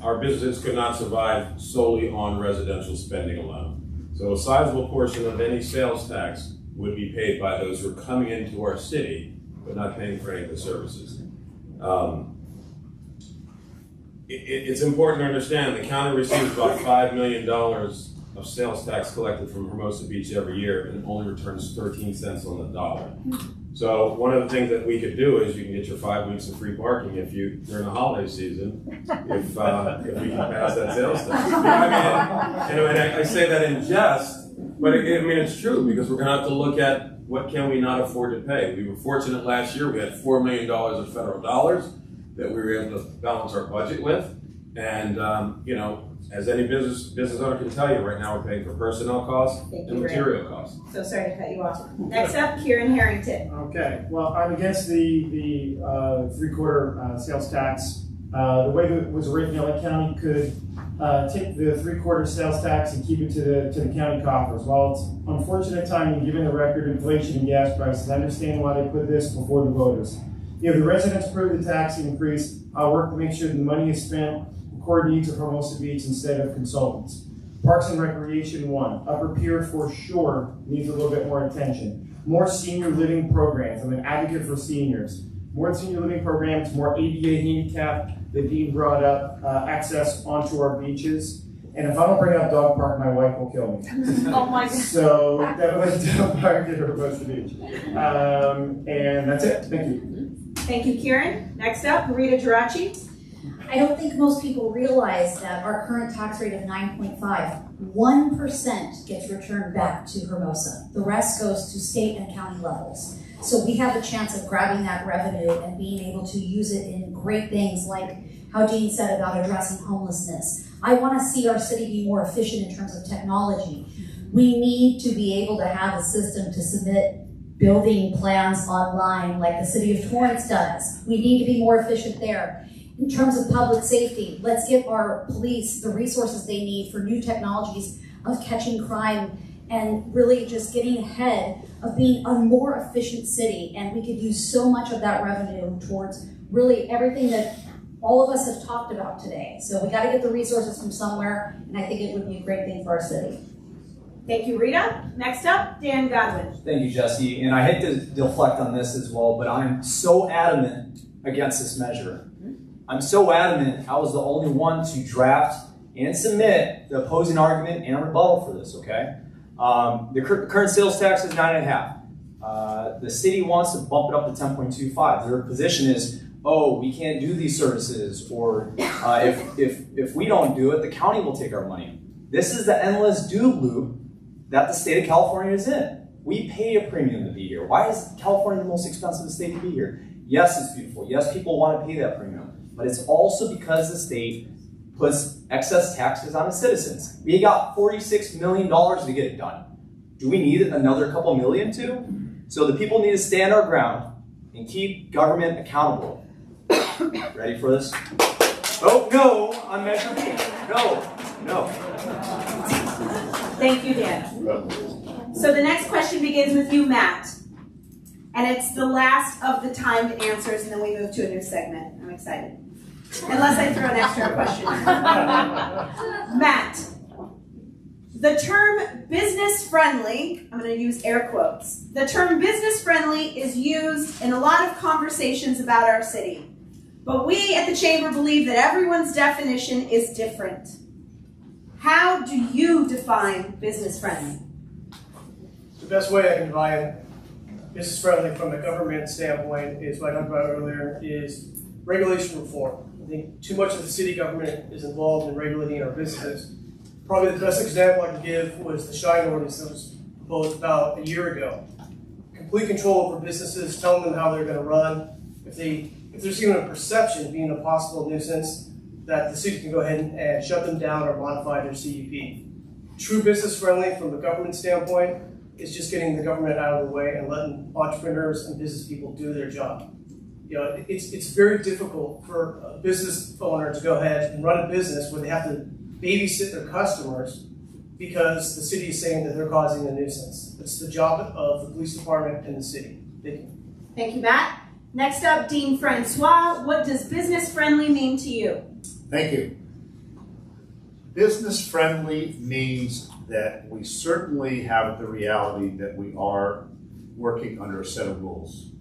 our businesses could not survive solely on residential spending alone. So a sizable portion of any sales tax would be paid by those who are coming into our city, but not paying for any of the services. It's important to understand the county receives about $5 million of sales tax collected from Hermosa Beach every year, and it only returns 13 cents on the dollar. So one of the things that we could do is you can get your 5 weeks of free parking during the holiday season, if we can pass that sales tax. I say that in jest, but it's true, because we're going to have to look at what can we not afford to pay. We were fortunate last year; we had $4 million of federal dollars that we were able to balance our budget with, and As any business owner can tell you, right now we're paying for personnel costs Thank and you, Ray. material costs. So sorry to cut you off. Next up, Kieran Harrington. Okay, well, I'm against the three-quarter sales tax. The way that it was written, LA County could take the three-quarter sales tax and keep it to the county coffers. While it's unfortunate timing, given the record inflation and gas prices, I understand why they put this before the voters. If the residents approve the tax increase, I'll work to make sure the money is spent for core needs of Hermosa Beach instead of consultants. Parks and Recreation 1, Upper Pier for sure needs a little bit more attention. More senior living programs. I'm an advocate for seniors. More senior living programs, more ADA handicap that Dean brought up, access onto our beaches. And if I don't bring up dog park, my wife will kill me. Oh my God. So definitely dog park at Hermosa Beach. And that's it. Thank you. Thank you, Kieran. Next up, Rita Geraci. I don't think most people realize that our current tax rate of 9.5, 1% gets returned back to Hermosa. The rest goes to state and county levels. So we have a chance of grabbing that revenue and being able to use it in great things like how Dean said about addressing homelessness. I want to see our city be more efficient in terms of technology. We need to be able to have a system to submit building plans online like the city of Torrance does. We need to be more efficient there. In terms of public safety, let's give our police the resources they need for new technologies of catching crime and really just getting ahead of being a more efficient city. And we could use so much of that revenue towards really everything that all of us have talked about today. So we got to get the resources from somewhere, and I think it would be a great thing for our city. Thank you, Rita. Next up, Dan Godwin. Thank you, Jesse. And I hate to deflect on this as well, but I'm so adamant against this measure. I'm so adamant I was the only one to draft and submit the opposing argument and rebuttal for this, okay? The current sales tax is 9.5. The city wants to bump it up to 10.25. Their position is, oh, we can't do these services, or if we don't do it, the county will take our money. This is the endless doom loop that the state of California is in. We pay a premium to be here. Why is California the most expensive state to be here? Yes, it's beautiful. Yes, people want to pay that premium. But it's also because the state puts excess taxes on its citizens. We got $46 million to get it done. Do we need another couple million too? So the people need to stand our ground and keep government accountable. Ready for this? Oh, no, on Measure B. No. Thank you, Dan. So the next question begins with you, Matt. And it's the last of the timed answers, and then we move to a new segment. I'm excited. Unless I throw an extra question. Matt, the term business friendly, I'm going to use air quotes. The term business friendly is used in a lot of conversations about our city. But we at the Chamber believe that everyone's definition is different. How do you define business friendly? The best way I can define business friendly from a government standpoint is what I talked about earlier, is regulation reform. I think too much of the city government is involved in regulating our businesses. Probably the best example I can give was the Shine ordinance that was proposed about a year ago. Complete control over businesses, telling them how they're going to run. If there's even a perception of being a possible nuisance, that the city can go ahead and shut them down or modify their CUP. True business friendly from the government standpoint is just getting the government out of the way and letting entrepreneurs and business people do their job. You know, it's very difficult for a business owner to go ahead and run a business where they have to babysit their customers because the city is saying that they're causing a nuisance. It's the job of the police department and the city. Thank you. Thank you, Matt. Next up, Dean Francois. What does business friendly mean to you? Thank you. Business friendly means that we certainly have the reality that we are working under a set of rules.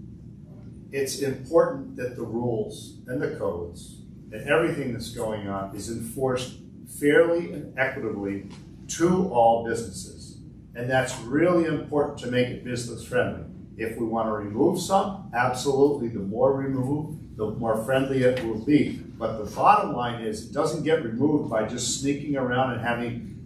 It's important that the rules and the codes and everything that's going on is enforced fairly and equitably to all businesses. And that's really important to make it business friendly. If we want to remove some, absolutely, the more removed, the more friendly it will be. But the bottom line is it doesn't get removed by just sneaking around and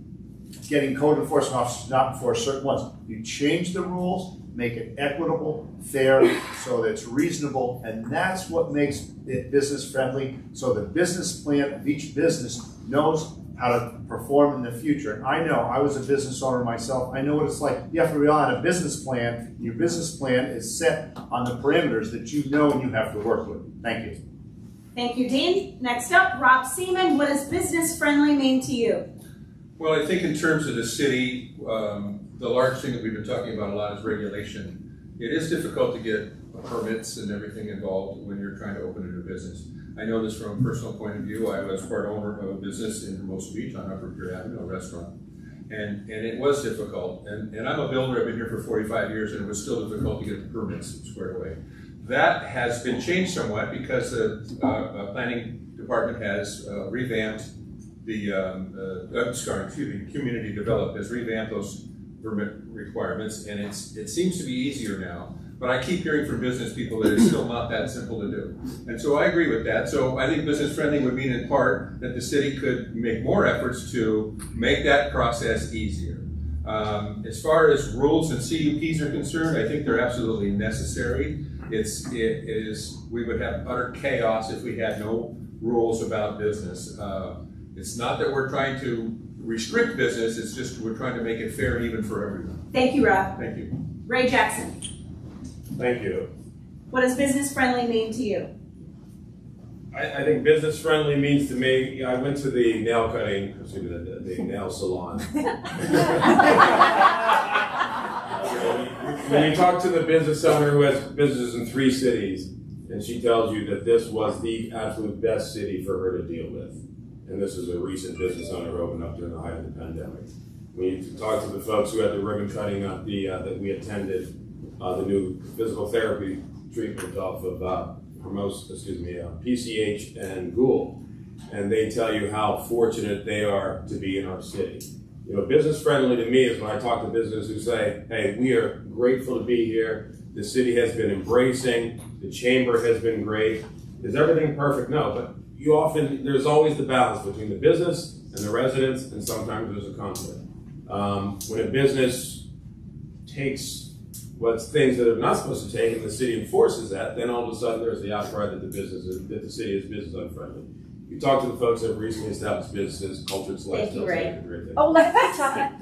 getting code enforcement officers not enforce certain ones. You change the rules, make it equitable, fair, so that it's reasonable, and that's what makes it business friendly, so the business plan of each business knows how to perform in the future. And I know, I was a business owner myself, I know what it's like. You have to rely on a business plan. Your business plan is set on the parameters that you know and you have to work with. Thank you. Thank you, Dean. Next up, Rob Seaman. What does business friendly mean to you? Well, I think in terms of the city, the large thing that we've been talking about a lot is regulation. It is difficult to get permits and everything involved when you're trying to open a new business. I know this from a personal point of view. I was part owner of a business in Hermosa Beach on Upper Pier Avenue, a restaurant. And it was difficult. And I'm a builder, I've been here for 45 years, and it was still difficult to get the permits squared away. That has been changed somewhat because the planning department has revamped the, community development has revamped those permit requirements, and it seems to be easier now. But I keep hearing from business people that it's still not that simple to do. And so I agree with that. So I think business friendly would mean in part that the city could make more efforts to make that process easier. As far as rules and CUPs are concerned, I think they're absolutely necessary. We would have utter chaos if we had no rules about business. It's not that we're trying to restrict business, it's just we're trying to make it fair and even for everyone. Thank you, Rob. Thank you. Ray Jackson. Thank you. What does business friendly mean to you? I think business friendly means to me, I went to the nail cutting, the nail salon. When you talk to the business owner who has businesses in 3 cities, and she tells you that this was the absolute best city for her to deal with. And this is a recent business owner who opened up during the height of the pandemic. When you talk to the folks who had the ribbon cutting at that we attended, the new physical therapy treatment off of Hermosa, PCH and Gould, and they tell you how fortunate they are to be in our city. You know, business friendly to me is when I talk to businesses who say, hey, we are grateful to be here. The city has been embracing, the chamber has been great. Is everything perfect? No, but there's always the balance between the business and the residents, and sometimes there's a conflict. When a business takes things that are not supposed to take, and the city enforces that, then all of a sudden there's the outcry that the city is business unfriendly. You talk to the folks that have recently established businesses, Cultured Slice. Thank you, Ray. Great thing. Oh, let's keep talking.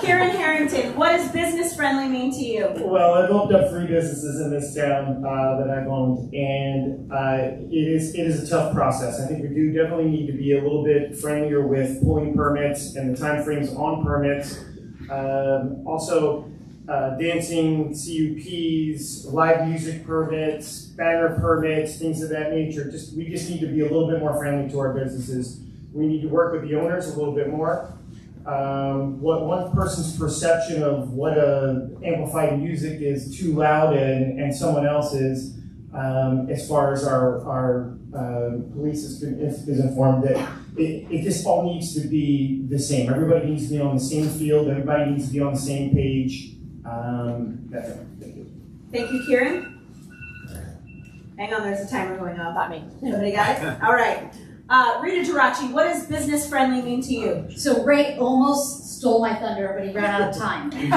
Karen Harrington, what does business friendly mean to you? Well, I've opened up 3 businesses in this town that I've owned, and it is a tough process. I think we do definitely need to be a little bit friendlier with pulling permits and the timeframes on permits. Also, dancing CUPs, live music permits, banner permits, things of that nature. We just need to be a little bit more friendly to our businesses. We need to work with the owners a little bit more. What one person's perception of what amplified music is too loud and someone else's, as far as our police is informed, that it just all needs to be the same. Everybody needs to be on the same field. Everybody needs to be on the same page. That's it. Thank you. Thank you, Kieran. Hang on, there's a timer going off. Not me. Somebody got it? All right. Rita Geraci, what does business friendly mean to you? So Ray almost stole my thunder, but he ran out of time. Solange,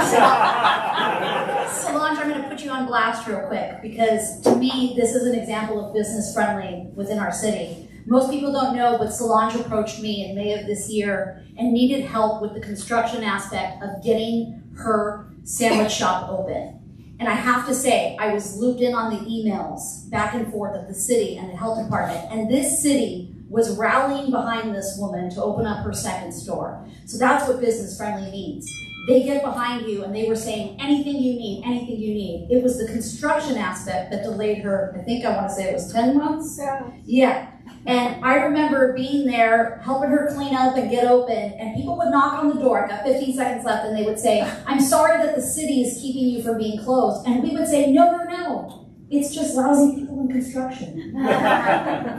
I'm going to put you on blast real quick, because to me, this is an example of business friendly within our city. Most people don't know, but Solange approached me in May of this year and needed help with the construction aspect of getting her sandwich shop open. And I have to say, I was looped in on the emails back and forth of the city and the health department, and this city was rallying behind this woman to open up her second store. So that's what business friendly means. They get behind you and they were saying, anything you need, anything you need. It was the construction aspect that delayed her, I want to say it was 10 months? Yeah. And I remember being there, helping her clean up and get open, and people would knock on the door, I've got 15 seconds left, and they would say, I'm sorry that the city is keeping you from being closed. And we would say, no. It's just lousy people in construction.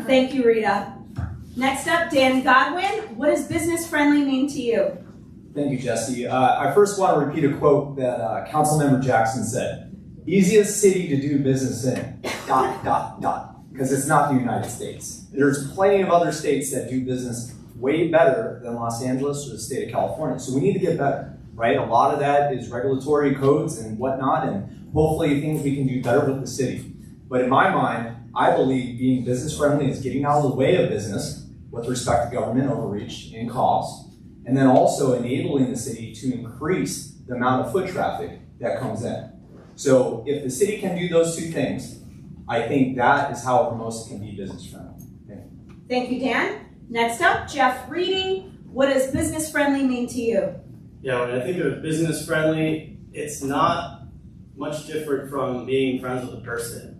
Thank you, Rita. Next up, Dan Godwin. What does business friendly mean to you? Thank you, Jesse. I first want to repeat a quote that Councilmember Jackson said. Easiest city to do business in, ... because it's not the United States. There's plenty of other states that do business way better than Los Angeles or the state of California. So we need to get better, right? A lot of that is regulatory codes and whatnot, and hopefully things we can do better with the city. But in my mind, I believe being business friendly is getting out of the way of business with respect to government overreach and cost, and then also enabling the city to increase the amount of foot traffic that comes in. So if the city can do those two things, I think that is how Hermosa can be business friendly. Thank you, Dan. Next up, Jeff Reedy. What does business friendly mean to you? Yeah, when I think of business friendly, it's not much different from being friends with a person.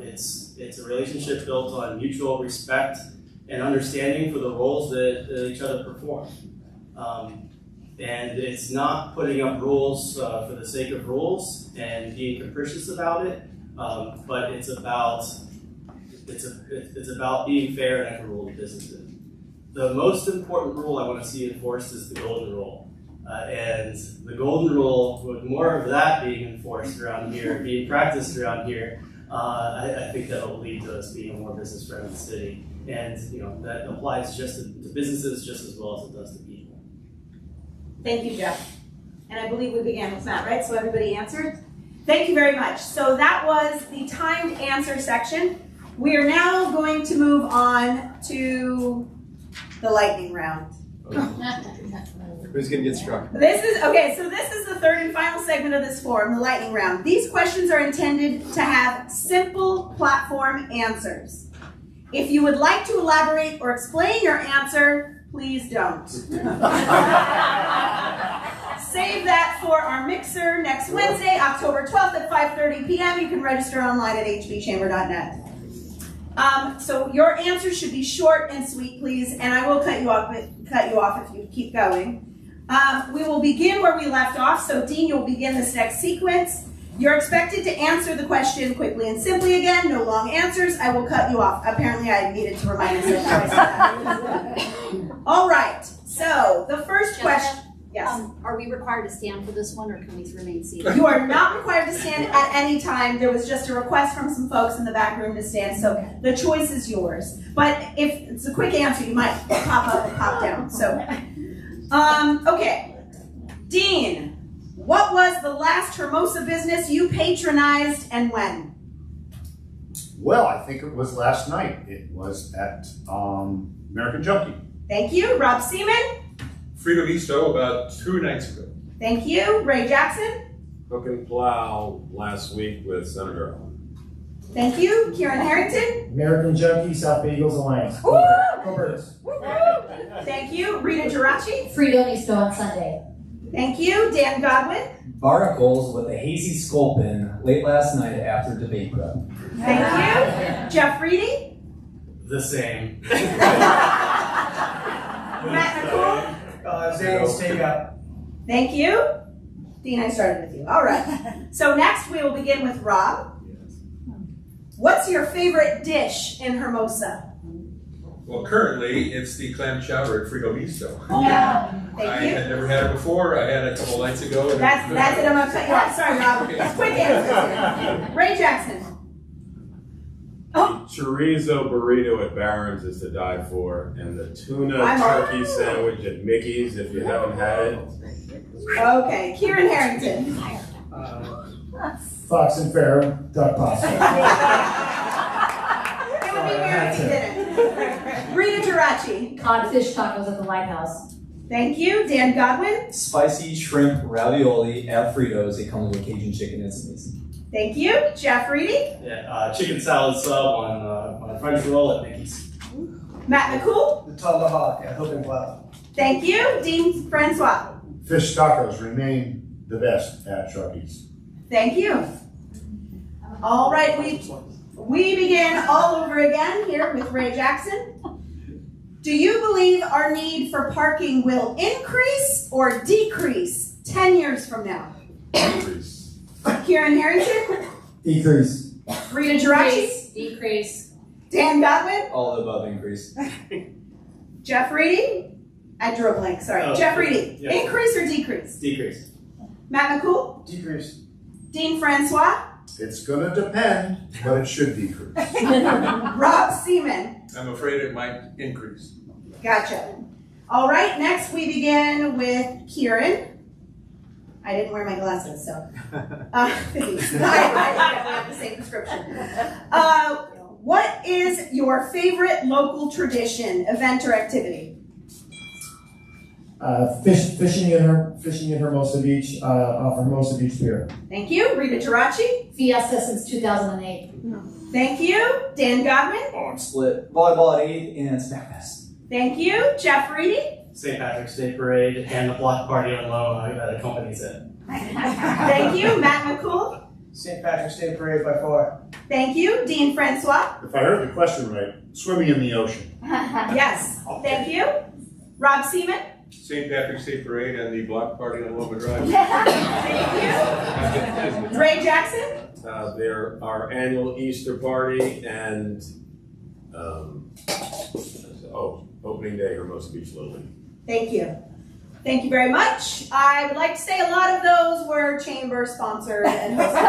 It's a relationship built on mutual respect and understanding for the roles that each other perform. And it's not putting up rules for the sake of rules and being capricious about it, but it's about being fair and equitable to businesses. The most important rule I want to see enforced is the golden rule. And the golden rule, with more of that being enforced around here, being practiced around here, I think that will lead to us being a more business-friendly city. And that applies just to businesses just as well as it does to people. Thank you, Jeff. And I believe we began with Matt, right? So everybody answered? Thank you very much. So that was the timed answer section. We are now going to move on to the lightning round. Who's going to get struck? This is the third and final segment of this forum, the lightning round. These questions are intended to have simple platform answers. If you would like to elaborate or explain your answer, please don't. Save that for our mixer next Wednesday, October 12th at 5:30 p.m. You can register online at hbchamber.net. So your answers should be short and sweet, please, and I will cut you off if you keep going. We will begin where we left off. So Dean, you'll begin this next sequence. You're expected to answer the question quickly and simply again, no long answers. I will cut you off. Apparently I needed to remind myself twice. All right, so the first question. Yes. Are we required to stand for this one, or can we remain seated? You are not required to stand at any time. There was just a request from some folks in the back room to stand, so the choice is yours. But if it's a quick answer, you might pop up and pop down. So, okay. Dean, what was the last Hermosa business you patronized and when? Well, I think it was last night. It was at American Junkie. Thank you. Rob Seaman? Frito Visto about 2 nights ago. Thank you. Ray Jackson? Hook and Plow last week with Senator Allen. Thank you. Kieran Harrington? American Junkie, South Bay Eagles Alliance. Woo! Go Birds. Thank you. Rita Geraci? Frito Visto on Sunday. Thank you. Dan Godwin? Barnacles with a hazy sculpin late last night after debate prep. Thank you. Jeff Reedy? The same. Matt Nicole? Zany's Takeout. Thank you. Dean, I started with you. All right. So next we will begin with Rob. What's your favorite dish in Hermosa? Well, currently it's the clam chowder at Frito Visto. Thank I you. had never had it before. I had it a couple nights ago. And That's it. I'm gonna cut you off. Sorry, Rob. Quick answer. Ray Jackson. Chorizo burrito at Barron's is to die for, and the tuna I'm turkey sandwich at Mickey's if you haven't had it. Okay. Kieran Harrington. Fox and Farrow, duck pasta. It would be weird if you didn't. Rita Geraci. Codfish tacos at the Lighthouse. Thank you. Dan Godwin. Spicy shrimp ravioli at Fritos. It comes with Cajun chicken. It's amazing. Thank you. Jeff Reedy. Yeah, chicken salad sub on a French roll at Mickey's. Matt McCool. The Tomahawk at Hook and Plow. Thank you. Dean Francois. Fish tacos remain the best at Chucky's. Thank you. All right, we begin all over again here with Ray Jackson. Do you believe our need for parking will increase or decrease 10 years from now? Increase. Kieran Harrington? Decrease. Rita Geraci? Decrease. Dan Godwin? All the above increase. Jeff Reedy? I drew a blank, sorry. Oh, Jeff Reedy, yeah. Increase or decrease? Decrease. Matt McCool? Decrease. Dean Francois? It's gonna depend, but it should decrease. Rob Seaman? I'm afraid it might increase. Gotcha. All right, next we begin with Kieran. I didn't wear my glasses, so. I have the same prescription. what is your favorite local tradition, event, or activity? Fishing in Hermosa Beach, off Hermosa Beach Pier. Thank you. Rita Geraci. Fiesta since 2008. Thank you. Dan Godwin. Oh, I'm split. Volleyball at 8 and Snack Fest. Thank you. Jeff Reedy. St. Patrick's Day Parade and the block party on low accompanies it. Thank you. Matt McCool. St. Patrick's Day Parade by far. Thank you. Dean Francois. If I heard the question right, swimming in the ocean. Yes. Thank you. Rob Seaman. St. Patrick's Day Parade and the block party on Loma Drive. Thank you. Ray Jackson. Our annual Easter party and opening day Hermosa Beach Little League. Thank you. Thank you very much. I would like to say a lot of those were chamber sponsored and hosted.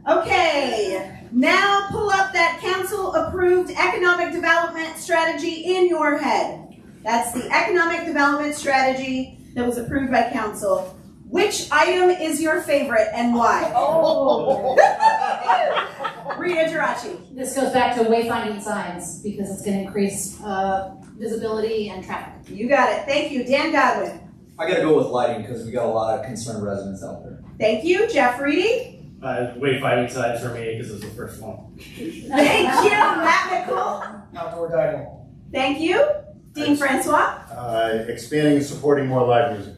Okay, now pull up that council approved economic development strategy in your head. That's the economic development strategy that was approved by council. Which item is your favorite and why? Oh. Rita Geraci. This goes back to wayfinding signs because it's going to increase visibility and traffic. You got it. Thank you. Dan Godwin. I gotta go with lighting because we got a lot of concerned residents out there. Thank you. Jeff Reedy. Wayfinding signs for me because it was the first one. Thank you. Matt McCool. Outdoor dining. Thank you. Dean Francois. Expanding and supporting more live music.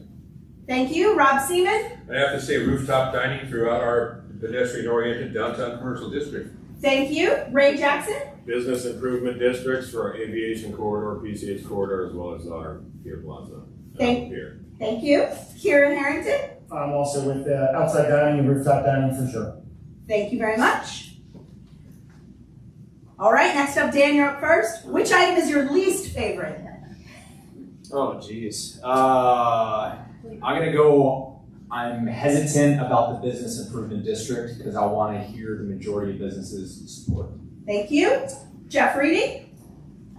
Thank you. Rob Seaman. I have to say rooftop dining throughout our pedestrian-oriented downtown commercial district. Thank you. Ray Jackson. Business improvement districts for our aviation corridor, PCH corridor, as well as our pier plaza. Thank Pier. Thank you. Kieran Harrington. I'm also with outside dining and rooftop dining for sure. Thank you very much. All right, next up, Dan, you're up first. Which item is your least favorite? Oh, geez. I'm hesitant about the business improvement district because I want to hear the majority of businesses support. Thank you. Jeff Reedy.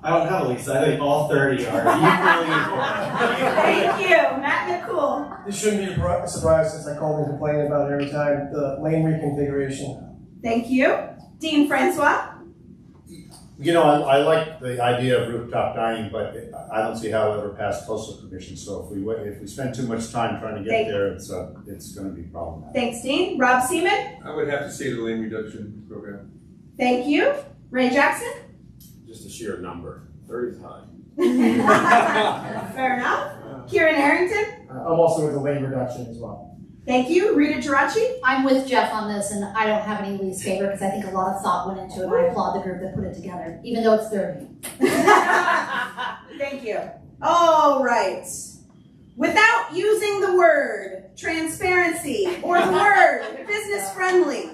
I don't have a lease. I think all 30 are equally important. Thank you. Matt McCool. This shouldn't be a surprise since I call and complain about it every time. The lane reconfiguration. Thank you. Dean Francois. You know, I like the idea of rooftop dining, but I don't see how it ever passed coastal commission. So if we spend too much time trying to get there, it's going to be problematic. Thanks, Dean. Rob Seaman. I would have to say the lane reduction program. Thank you. Ray Jackson. Just a sheer number. 30 is high. Fair enough. Kieran Harrington. I'm also with the lane reduction as well. Thank you. Rita Geraci. I'm with Jeff on this, and I don't have any least favorite because I think a lot of thought went into it. And I applaud the group that put it together, even though it's 30. Thank you. All right. Without using the word transparency or the word business friendly,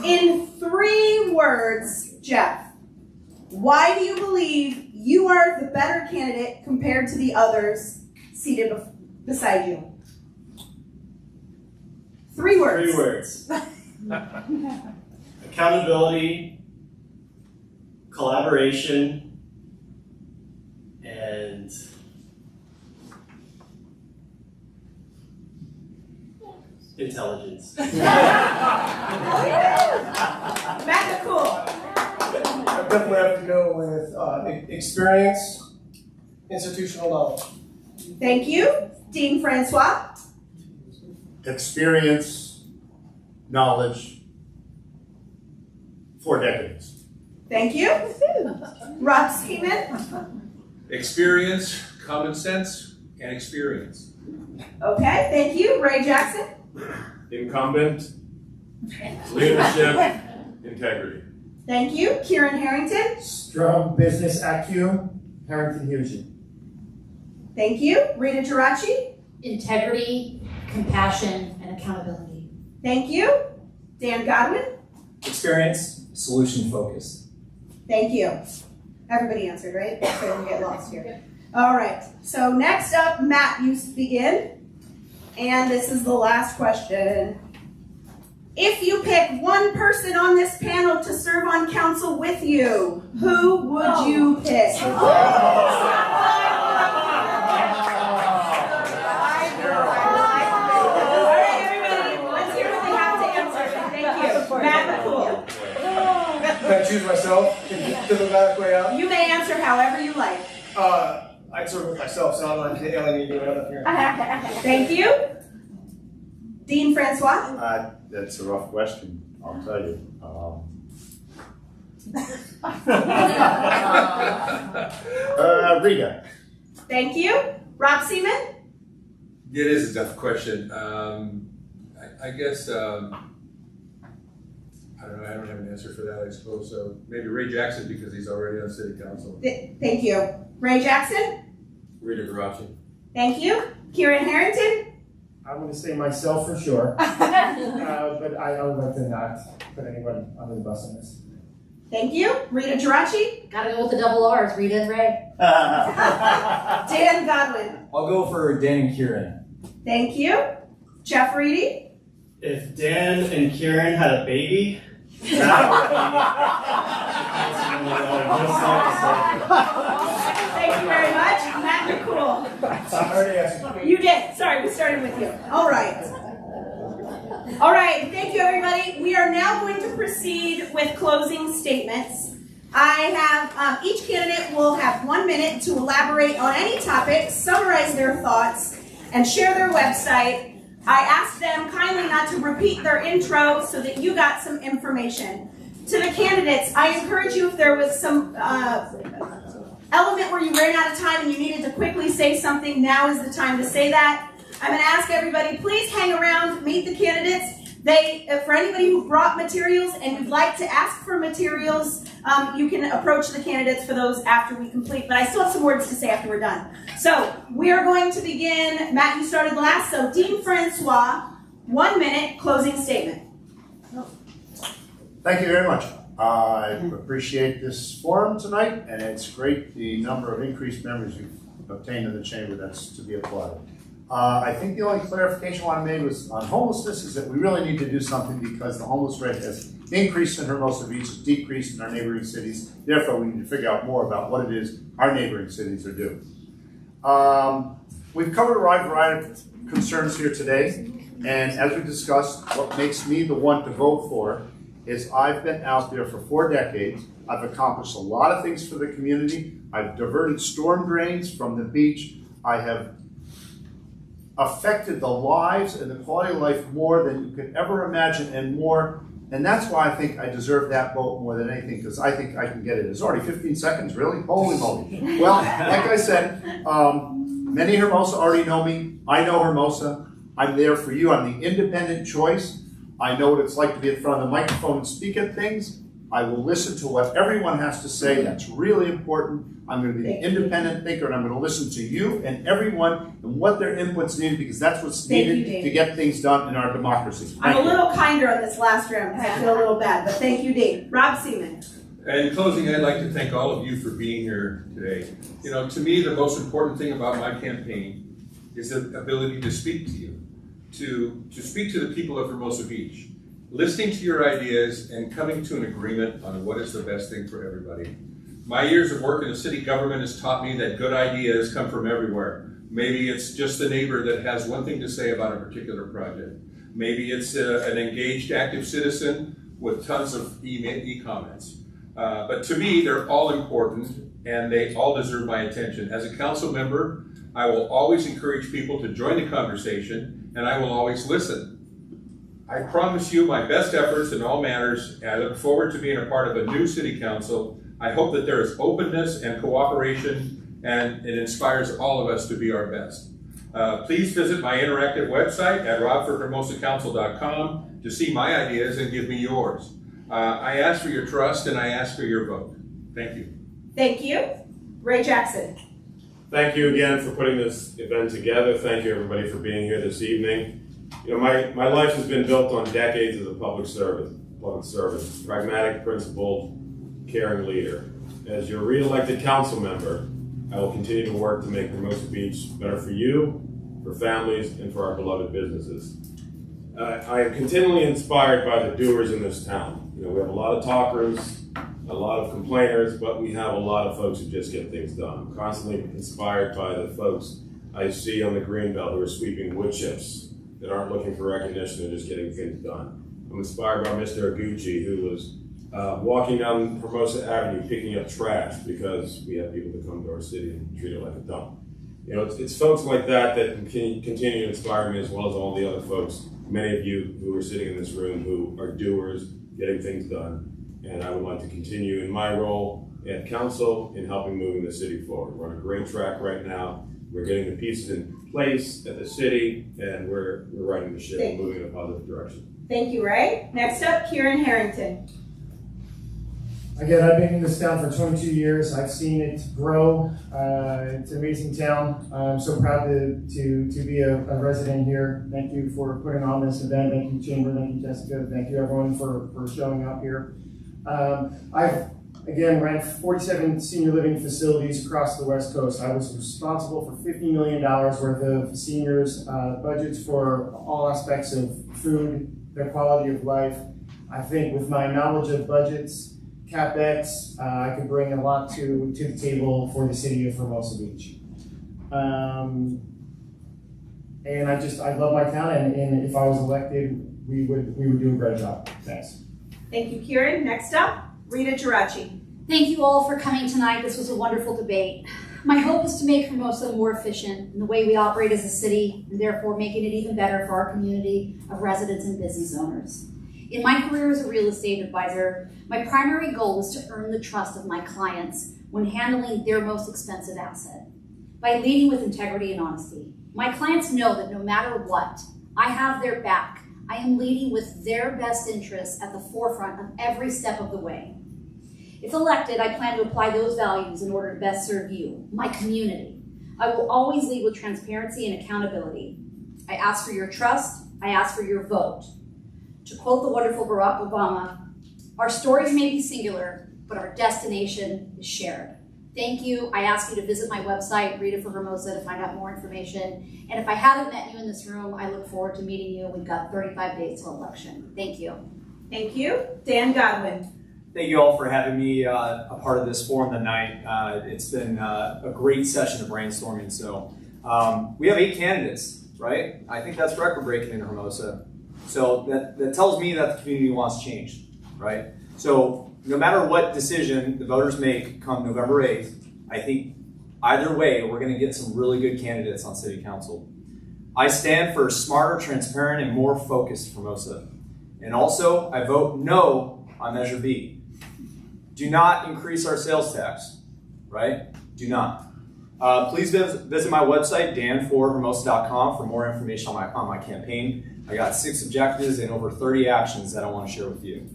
in 3 words, Jeff, why do you believe you are the better candidate compared to the others seated beside you? 3 words. 3 words. Accountability, collaboration, and intelligence. Matt McCool. I definitely have to go with experience, institutional knowledge. Thank you. Dean Francois. Experience, knowledge, 4 decades. Thank you. Rob Seaman. Experience, common sense, and experience. Okay, thank you. Ray Jackson. Incumbent, leadership, integrity. Thank you. Kieran Harrington. Strong business acumen, Harrington Hughes. Thank you. Rita Geraci. Integrity, compassion, and accountability. Thank you. Dan Godwin. Experience, solution focused. Thank you. Everybody answered, right? So we don't get lost here. All right. So next up, Matt, you begin. And this is the last question. If you pick one person on this panel to serve on council with you, who would you pick? Matt McCool. choose myself? Diplomatic way out? You may answer however you like. I'd serve with myself, so I don't want to alienate anyone up here. Thank you. Dean Francois? That's a rough question, I'll tell you. Rita. Thank you. Rob Seaman? It is a tough question. I guess, I don't know, I don't have an answer for that, I suppose. So maybe Ray Jackson, because he's already on city council. Thank you. Ray Jackson? Rita Garachi. Thank you. Kieran Harrington? I'm going to say myself for sure, but I would like to not put anyone under the bus on this. Thank you. Rita Girachi? Gotta go with the double R's, Rita and Ray. Dan Godwin? I'll go for Dan and Kieran. Thank you. Jeff Reedy? If Dan and Kieran had a baby, that Thank you very much. Matt McCool. I already asked you. You did. Sorry, we started with you. All right. All right. Thank you, everybody. We are now going to proceed with closing statements. I have, each candidate will have 1 minute to elaborate on any topic, summarize their thoughts, and share their website. I asked them kindly not to repeat their intro so that you got some information. To the candidates, I encourage you, if there was some element where you ran out of time and you needed to quickly say something, now is the time to say that. I'm going to ask everybody, please hang around, meet the candidates. For anybody who brought materials and you'd like to ask for materials, you can approach the candidates for those after we complete. But I still have some words to say after we're done. So we are going to begin. Matt, you started last. So Dean Francois, 1 minute closing statement. Thank you very much. I appreciate this forum tonight, and it's great the number of increased members you've obtained in the chamber. That's to be applauded. I think the only clarification I made was on homelessness is that we really need to do something because the homeless rate has increased in Hermosa Beach, has decreased in our neighboring cities. Therefore, we need to figure out more about what it is our neighboring cities are doing. We've covered a wide variety of concerns here today, and as we discussed, what makes me the one to vote for is I've been out there for 4 decades. I've accomplished a lot of things for the community. I've diverted storm drains from the beach. I have affected the lives and the quality of life more than you could ever imagine and more. And that's why I think I deserve that vote more than anything, because I think I can get it. It's already 15 seconds, really? Holy moly. Well, like I said, many Hermosa already know me. I know Hermosa. I'm there for you. I'm the independent choice. I know what it's like to be in front of the microphone and speak at things. I will listen to what everyone has to say. That's really important. I'm going to be the independent thinker, and I'm going to listen to you and everyone and what their input's needed, because that's what's needed to get things done in our democracy. I'm a little kinder on this last round because I feel a little bad, but thank you, Dean. Rob Seaman. And in closing, I'd like to thank all of you for being here today. You know, to me, the most important thing about my campaign is the ability to speak to you, to speak to the people of Hermosa Beach, listening to your ideas and coming to an agreement on what is the best thing for everybody. My years of work in the city government has taught me that good ideas come from everywhere. Maybe it's just the neighbor that has one thing to say about a particular project. Maybe it's an engaged, active citizen with tons of e-comments. But to me, they're all important and they all deserve my attention. As a council member, I will always encourage people to join the conversation, and I will always listen. I promise you my best efforts in all matters, and I look forward to being a part of a new city council. I hope that there is openness and cooperation, and it inspires all of us to be our best. Please visit my interactive website at robforhermosacouncil.com to see my ideas and give me yours. I ask for your trust and I ask for your vote. Thank you. Thank you. Ray Jackson. Thank you again for putting this event together. Thank you everybody for being here this evening. You know, my life has been built on decades as a public servant, pragmatic, principled, caring leader. As your re-elected council member, I will continue to work to make Hermosa Beach better for you, for families, and for our beloved businesses. I am continually inspired by the doers in this town. You know, we have a lot of talkers, a lot of complainers, but we have a lot of folks who just get things done. I'm constantly inspired by the folks I see on the Greenbelt who are sweeping wood chips, that aren't looking for recognition and just getting things done. I'm inspired by Mr. Aguchi, who was walking down Hermosa Avenue picking up trash because we have people that come to our city and treat it like a dump. You know, it's folks like that that continue to inspire me, as well as all the other folks, many of you who are sitting in this room who are doers, getting things done. And I would like to continue in my role at council in helping moving the city forward. We're on a great track right now. We're getting the pieces in place at the city, and we're riding the ship and moving in a positive direction. Thank you, Ray. Next up, Kieran Harrington. Again, I've been in this town for 22 years. I've seen it grow. It's an amazing town. I'm so proud to be a resident here. Thank you for putting on this event. Thank you, Chamber. Thank you, Jessica. Thank you, everyone, for showing up here. I've, again, ran 47 senior living facilities across the West Coast. I was responsible for $50 million worth of seniors, budgets for all aspects of food, their quality of life. I think with my knowledge of budgets, CapEx, I could bring a lot to the table for the city of Hermosa Beach. And I love my town, and if I was elected, we would do a great job. Thanks. Thank you, Kieran. Next up, Rita Geraci. Thank you all for coming tonight. This was a wonderful debate. My hope is to make Hermosa more efficient in the way we operate as a city, and therefore making it even better for our community of residents and business owners. In my career as a real estate advisor, my primary goal was to earn the trust of my clients when handling their most expensive asset. By leading with integrity and honesty, my clients know that no matter what, I have their back. I am leading with their best interests at the forefront of every step of the way. If elected, I plan to apply those values in order to best serve you, my community. I will always lead with transparency and accountability. I ask for your trust. I ask for your vote. To quote the wonderful Barack Obama, our stories may be singular, but our destination is shared. Thank you. I ask you to visit my website, Rita for Hermosa, to find out more information. And if I haven't met you in this room, I look forward to meeting you. We've got 35 days till election. Thank you. Thank you. Dan Godwin. Thank you all for having me a part of this forum tonight. It's been a great session of brainstorming. So we have 8 candidates, right? I think that's record-breaking in Hermosa. So that tells me that the community wants change, right? So no matter what decision the voters make come November 8th, I think either way, we're going to get some really good candidates on City Council. I stand for smarter, transparent, and more focused Hermosa. And also, I vote no on Measure B. Do not increase our sales tax, right? Do not. Please visit my website, danforhermosa.com, for more information on my campaign. I got 6 objectives and over 30 actions that I want to share with you.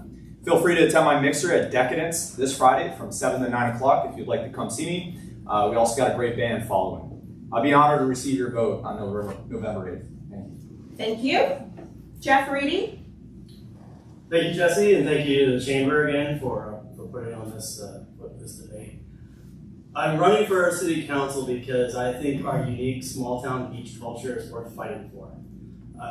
Feel free to attend my mixer at Decadence this Friday from 7 to 9 o'clock if you'd like to come see me. We also got a great band following. I'll be honored to receive your vote on November 8th. Thank you. Thank you. Jeff Reedy. Thank you, Jesse, and thank you to the Chamber again for putting on this debate. I'm running for our City Council because I think our unique small-town beach culture is worth fighting for.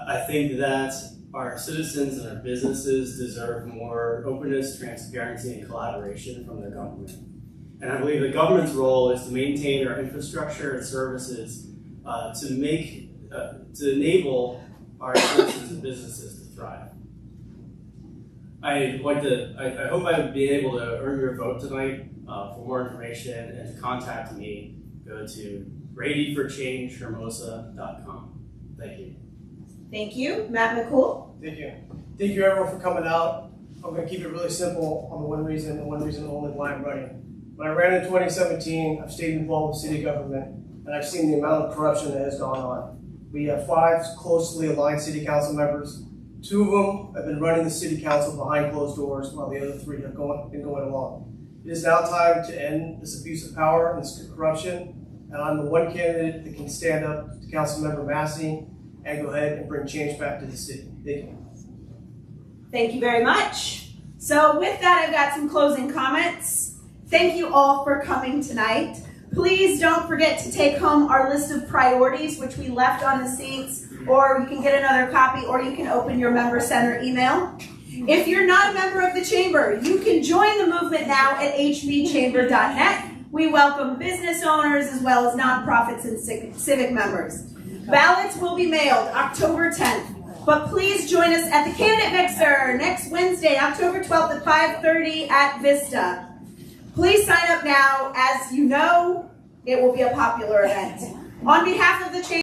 I think that our citizens and our businesses deserve more openness, transparency, and collaboration from their government. And I believe the government's role is to maintain our infrastructure and services to enable our citizens and businesses to thrive. I hope I would be able to earn your vote tonight. For more information and to contact me, go to readyforchangehermosa.com. Thank you. Thank you. Matt McCool. Thank you. Thank you everyone for coming out. I'm going to keep it really simple on the one reason and one reason only why I'm running. When I ran in 2017, I've stayed involved with city government, and I've seen the amount of corruption that has gone on. We have 5 closely aligned city council members. 2 of them have been running the city council behind closed doors, while the other 3 have been going along. It is now time to end this abuse of power and this corruption, and I'm the one candidate that can stand up to Councilmember Massey and go ahead and bring change back to the city. Thank you. Thank you very much. So with that, I've got some closing comments. Thank you all for coming tonight. Please don't forget to take home our list of priorities, which we left on the seats, or you can get another copy, or you can open your member center email. If you're not a member of the Chamber, you can join the movement now at hbchamber.net. We welcome business owners as well as nonprofits and civic members. Ballots will be mailed October 10th. But please join us at the Candidate Mixer next Wednesday, October 12th at 5:30 at Vista. Please sign up now. As you know, it will be a popular event. On behalf of the Chamber,